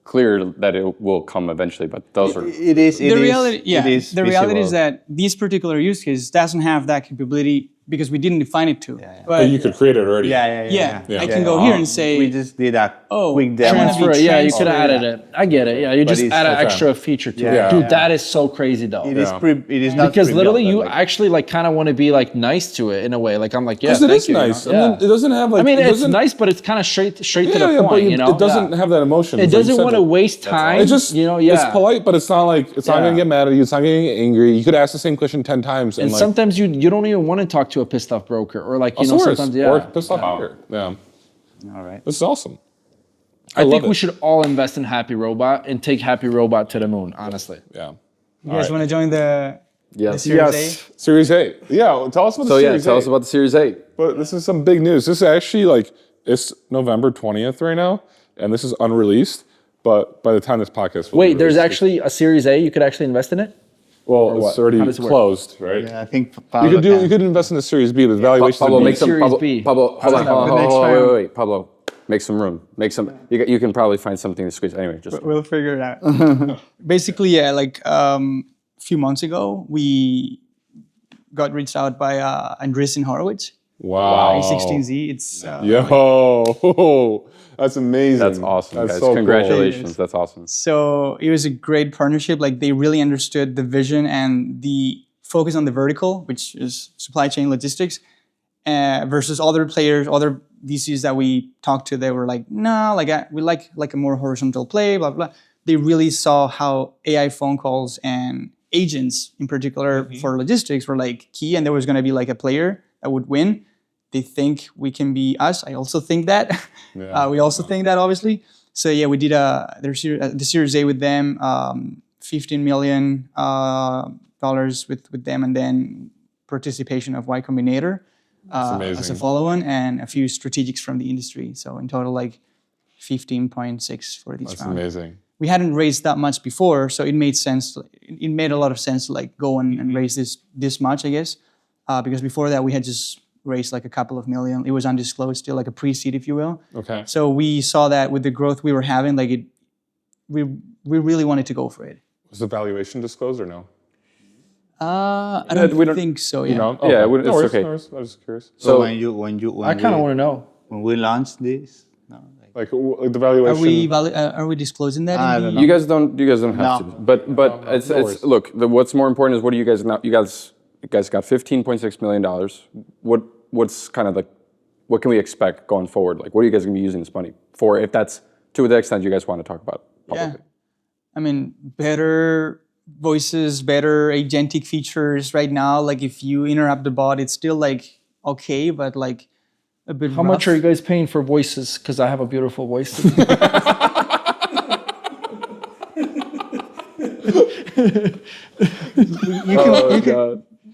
clear that it will come eventually, but those are... It is. The reality is that this particular use case doesn't have that capability because we didn't define it to. But you could create it already. Yeah, I can go here and say, we just did a oh, quick demo. Transfer it. Yeah, you could have transferred. added it. I get it. Yeah, you just it's- add an okay. extra feature to Yeah. it. Dude, Yeah. that is so crazy though. It is it is not Because pre-built, literally, but you like- actually like kind of want to be like nice to it in a way. Like I'm like, yeah, Because it thank is you, you nice. know? I mean, Yeah. it doesn't have like. I mean, it it's doesn't- nice, but it's kind of straight to Yeah, the yeah, point. but You know, it doesn't Yeah. have that emotion. It It's like you doesn't said, want to waste time. It just, you know, it's polite, but it's not like it's not Yeah. gonna get mad at you. It's not gonna get angry. You could ask the same question 10 times, and And like, sometimes you don't even want to talk to a pissed off broker or like you know source, sometimes yeah. or pissed off here. Yeah, all right. this is awesome. I think love we it. should all invest in HappyRobot and take HappyRobot to the moon. Honestly. Yeah. you guys want to join the Yes. Series Yes. Series 8. Yeah, well, tell us about the So yeah, Series tell 8. us about the Series 8. But this is some big news. This is actually like, it's November 20th right now, and this is unreleased. But by the time this podcast will be Wait, there's released, actually a Series A. You could actually invest in it. well, what? it's already How does it work? closed, right? Yeah, I think You could invest in the Series B, but the valuation Pablo, is make some. Series Pablo, B. Pablo, hold on, hold on, next hold on, round. wait. Pablo, make some room. Make some. You can probably find something to squeeze. Anyway, just. We'll figure it out. Basically, yeah, like a few months ago, we got reached out by Andreessen Horowitz, Wow. A16Z. It's Yo, that's amazing. That's awesome, That's guys. so cool. Congratulations. That's awesome. so it was a great partnership. Like they really understood the vision and the focus on the vertical, which is supply chain logistics, versus other players, other VCs that we talked to. They were like, no, we like a more horizontal play, blah blah. They really saw how AI phone calls and agents, in particular for logistics, were like key, and there was going to be like a player that would win. They think we can be us. I also think that. We also think that, obviously. So yeah, we did the Series A with them, $15 million with them, and then participation of Y Combinator as a amazing. follow-on, and a few strategics from the industry. So in total, like 15.6 for this That's round. amazing. We hadn't raised that much before, so it made sense. It made a lot of sense to like go and raise this much, I guess, because before that we had just raised like a couple of million. It was undisclosed, still like a pre-seed, if you will. Okay. So we saw that with the growth we were having, like we really wanted to go for it. Was the valuation disclosed or no? I we don't don't- think so. Yeah. No? Yeah, Okay. it's No worries, okay. no worries. I was just curious. So So- when I kind of want to know. when we launched this, no, like, Like the valuation. Are we disclosing that? I in don't the- know. You guys don't have No. to. But no it's worries. look. What's more important is what do you guys now? You guys you guys got $15.6 million. What's kind of what can we expect going forward? Like, what are you guys going to be using this money for, if that's to the extent you guys want to talk about publicly? Yeah. I mean, better voices, better agentic features. Right now, like if you interrupt the bot, it's still like okay, but like a bit How much are you guys paying for voices? Because I have a beautiful voice.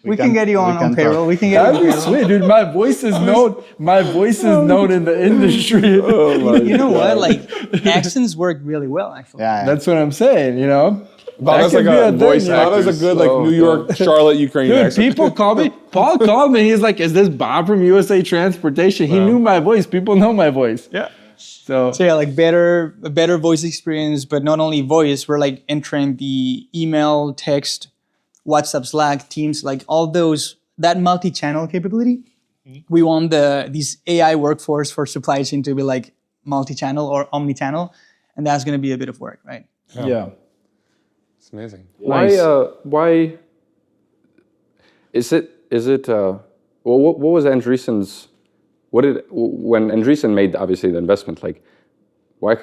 We can get you on payroll. We can get you on payroll. Sweet, dude. My voice is known. My voice is known in the industry. You know what? Like accents work really well, actually. Yeah, That's what I'm saying. You know. That's like a voice actor. That's a good like New York, Charlotte, Ukraine Dude, accent. people call me. Paul called me. He's like, "Is this Bob from USA Transportation?" He knew my voice. People know my voice. Yeah. So yeah, like a better voice experience, but not only voice. We're like entering the email, text, WhatsApp, Slack, Teams, like all those, that multi-channel capability. We want these AI workforce for supply chain to be like multi-channel or omni-channel, and that's going to be a bit of work, right? yeah. It's amazing. Why is it well, what was Andreessen's, when Andreessen made obviously the investment, like why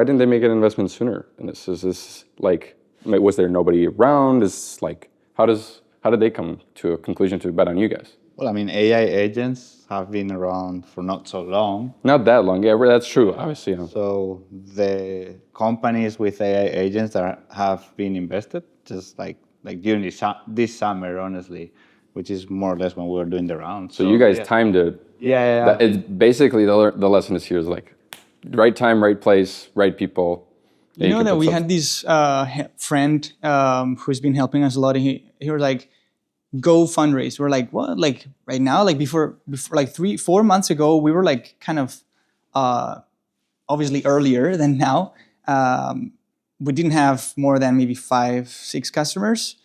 didn't they make an investment sooner in this? Is this like, was there nobody around? Is like, how did they come to a conclusion to bet on you guys? Well, I mean, AI agents have been around for not so long. Not that long, yeah, that's true, obviously. Yeah. So the companies with AI agents that have been invested, just like during this summer, honestly, which is more or less when we were doing the round. So you guys timed it. Yeah. It's basically the lesson is here is like right time, right place, right people. You know that we had this friend who's been helping us a lot. He was like, go fundraise. We're like, what? Like right now? Like before like 3-4 months ago, we were like kind of obviously earlier than now. We didn't have more than maybe 5-6 customers.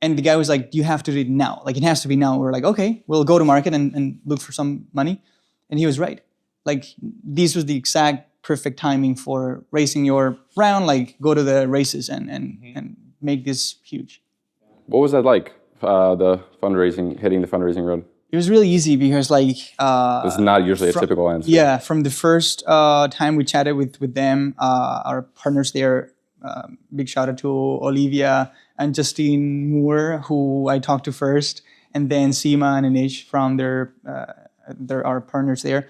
And the guy was like, you have to do it now. Like it has to be now. We're like, okay, we'll go to market and look for some money. And he was right. Like this was the exact perfect timing for raising your round, like go to the races and make this huge. What was that like, hitting the fundraising road? It was really easy because like... it's not usually a typical answer. Yeah, from the first time we chatted with them, our partners there, big shout out to Olivia and Justine Moore, who I talked to first, and then Seema and Anish from they're our partners there.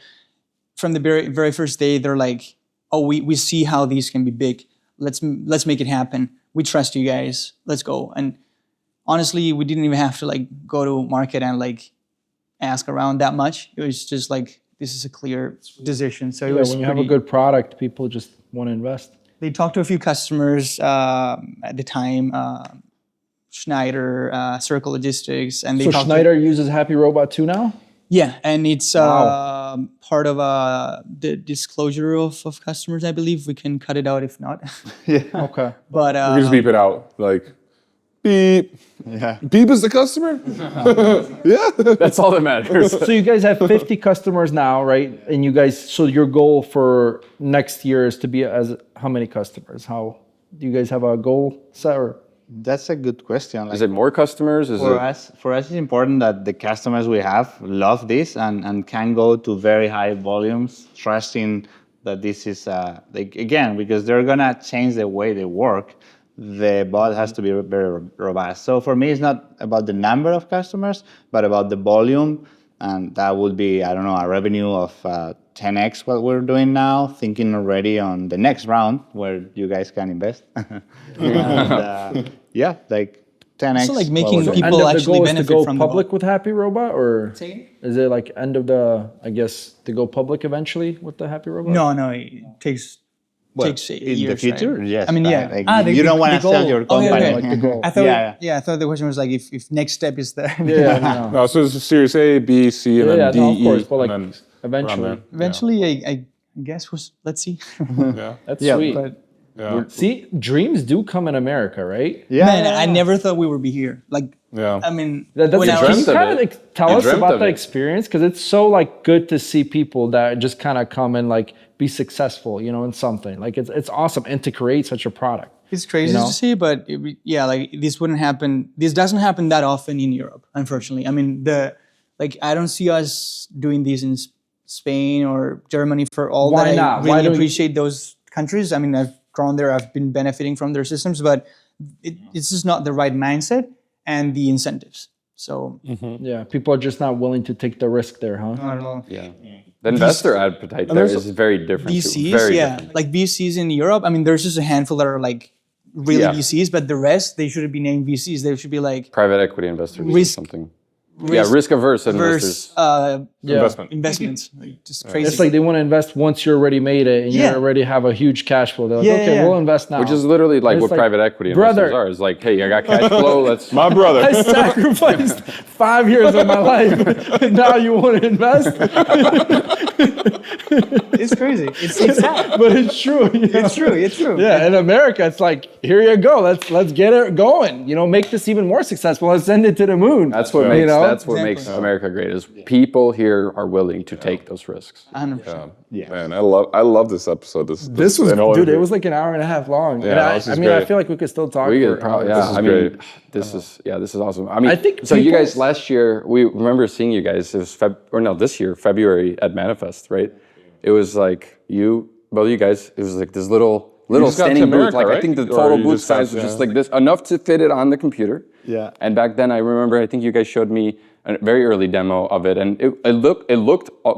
From the very first day, they're like, oh, we see how these can be big. Let's make it happen. We trust you guys. Let's go. And honestly, we didn't even have to like go to market and like ask around that much. It was just like, this is a clear decision. So it was when you have a good product, people just want to invest. They talked to a few customers at the time, Schneider, Circle Logistics, and they So Schneider uses HappyRobot too now? Yeah, and it's part of the disclosure of customers, I believe. We can cut it out if not. Yeah. Okay. But We can just beep it out. Like, beep. Yeah. Beep is the customer? Yeah. That's all that matters. So you guys have 50 customers now, right? And you guys, so your goal for next year is to be as how many customers? How do you guys have a goal set? Or? That's a good question. Like, Is it more customers? for us, it's important that the customers we have love this and can go to very high volumes, trusting that this is, like, again, because they're going to change the way they work. The bot has to be very robust. So for me, it's not about the number of customers, but about the volume. And that would be, I don't know, a revenue of 10x what we're doing now, thinking already on the next round where you guys can invest. And, yeah, like 10x. also like making End people of the actually goal is to benefit go from public with HappyRobot, or Say again? is it like end of the, I guess, to go public eventually with the HappyRobot? No, it takes Well, years. in the future, right? yes. I mean, yeah. Like, you don't want to sell your Oh, yeah, company. yeah. Like the goal. I thought, Yeah. I thought the question was like if next step is the Yeah, no. No, so it's Series A, B, C, and then D, no, of course. E, But like and then eventually. around eventually I guess let's see. there. Yeah. That's Yeah, sweet. But Yeah. See, dreams do come in America, right? Yeah. man, I never thought we would be here. Like Yeah. I mean, That's when I can was- you dreamt of kind of it. like tell You us dreamt about of the it. experience? Because it's so like good to see people that just kind of come and like be successful, in something. Like it's awesome, and to create such a product. It's crazy to see, but like this wouldn't happen. This doesn't happen that often in Europe, unfortunately. I mean, I don't see us doing this in Spain or Germany for all Why that. not? I really appreciate those countries. I mean, I've grown there. I've been benefiting from their systems, but it's just not the right mindset and the incentives. So yeah, people are just not willing to take the risk there, huh? I don't know. Yeah. The investor appetite there is very different. VCs, very yeah, different. like VCs in Europe. I mean, there's just a handful that are like really VCs, but the rest they shouldn't be named VCs. They should be like Private equity investors or something. risk Risk-averse investors. investments. Like, just crazy. It's like they want to invest once you already made it and you already have a huge cash flow. They're like, we'll invest now. Which is literally like what like, private equity brother, investors are. It's like, hey, I got cash flow, let's... My brother. I sacrificed 5 years of my life and now you want to invest? It's crazy. It's sad. But it's true. You know? It's true. It's true. Yeah, in America, it's like, here you go. Let's get it going. You know, make this even more succsuccessful. Let's send it to the moon. That's what makes that's what makes America great. Is people here are willing to take those risks. 100%. Yeah. Man, I love this episode. This was, an dude, it was like an hour and a half long. Yeah, and I mean, I feel like we could still talk. We for could probably, this is awesome. I mean, I think so. You guys last year, we remember seeing you guys. It was this year, February at Manifest, right? It was like you guys. It was like this little standing booth. Like, right? I think the total booth size was just like this, enough to fit it on the computer. Yeah. And back then, I remember, I think you guys showed me a very early demo of it, and it looked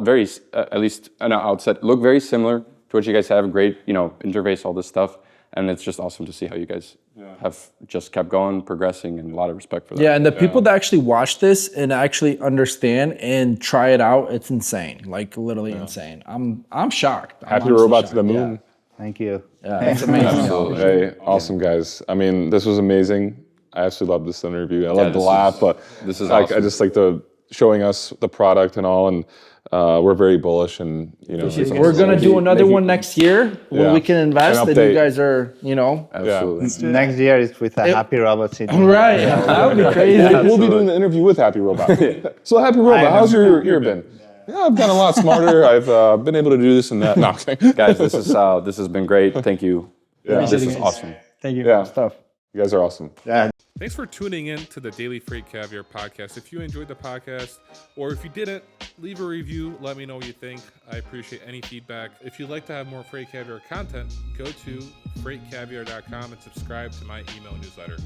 very, at least on the outset, looked very similar to what you guys have. Great, interface, all this stuff, and it's just awesome to see how you guys have just kept going, progressing, and a lot of respect for that. Yeah, and the people that actually watch this and actually understand and try it out, it's insane. Like literally insane. I'm shocked. HappyRobot to the moon. Yeah. Thank you. Yeah, it's amazing. Absolutely. Hey, awesome guys. I mean, this was amazing. I absolutely love this interview. I love the laugh, but this is like awesome. I just like the showing us the product and all, and we're very bullish, and we're gonna do another one next year when we can invest, and you guys are, Absolutely. Next year is with a HappyRobot sitting. Right, that would be crazy. We'll be doing the interview with HappyRobot. So HappyRobot, how's your year been? Yeah, I've gotten a lot smarter. I've been able to do this and that. No, guys, this has been great. Thank you. Yeah. This is awesome. Thank you. Yeah, Stuff. you guys are awesome. Yeah. Thanks for tuning in to the Daily FreightCaviar Podcast. If you enjoyed the podcast, or if you didn't, leave a review. Let me know what you think. I appreciate any feedback. If you'd like to have more FreightCaviar content, go to freightcaviar.com and subscribe to my email newsletter.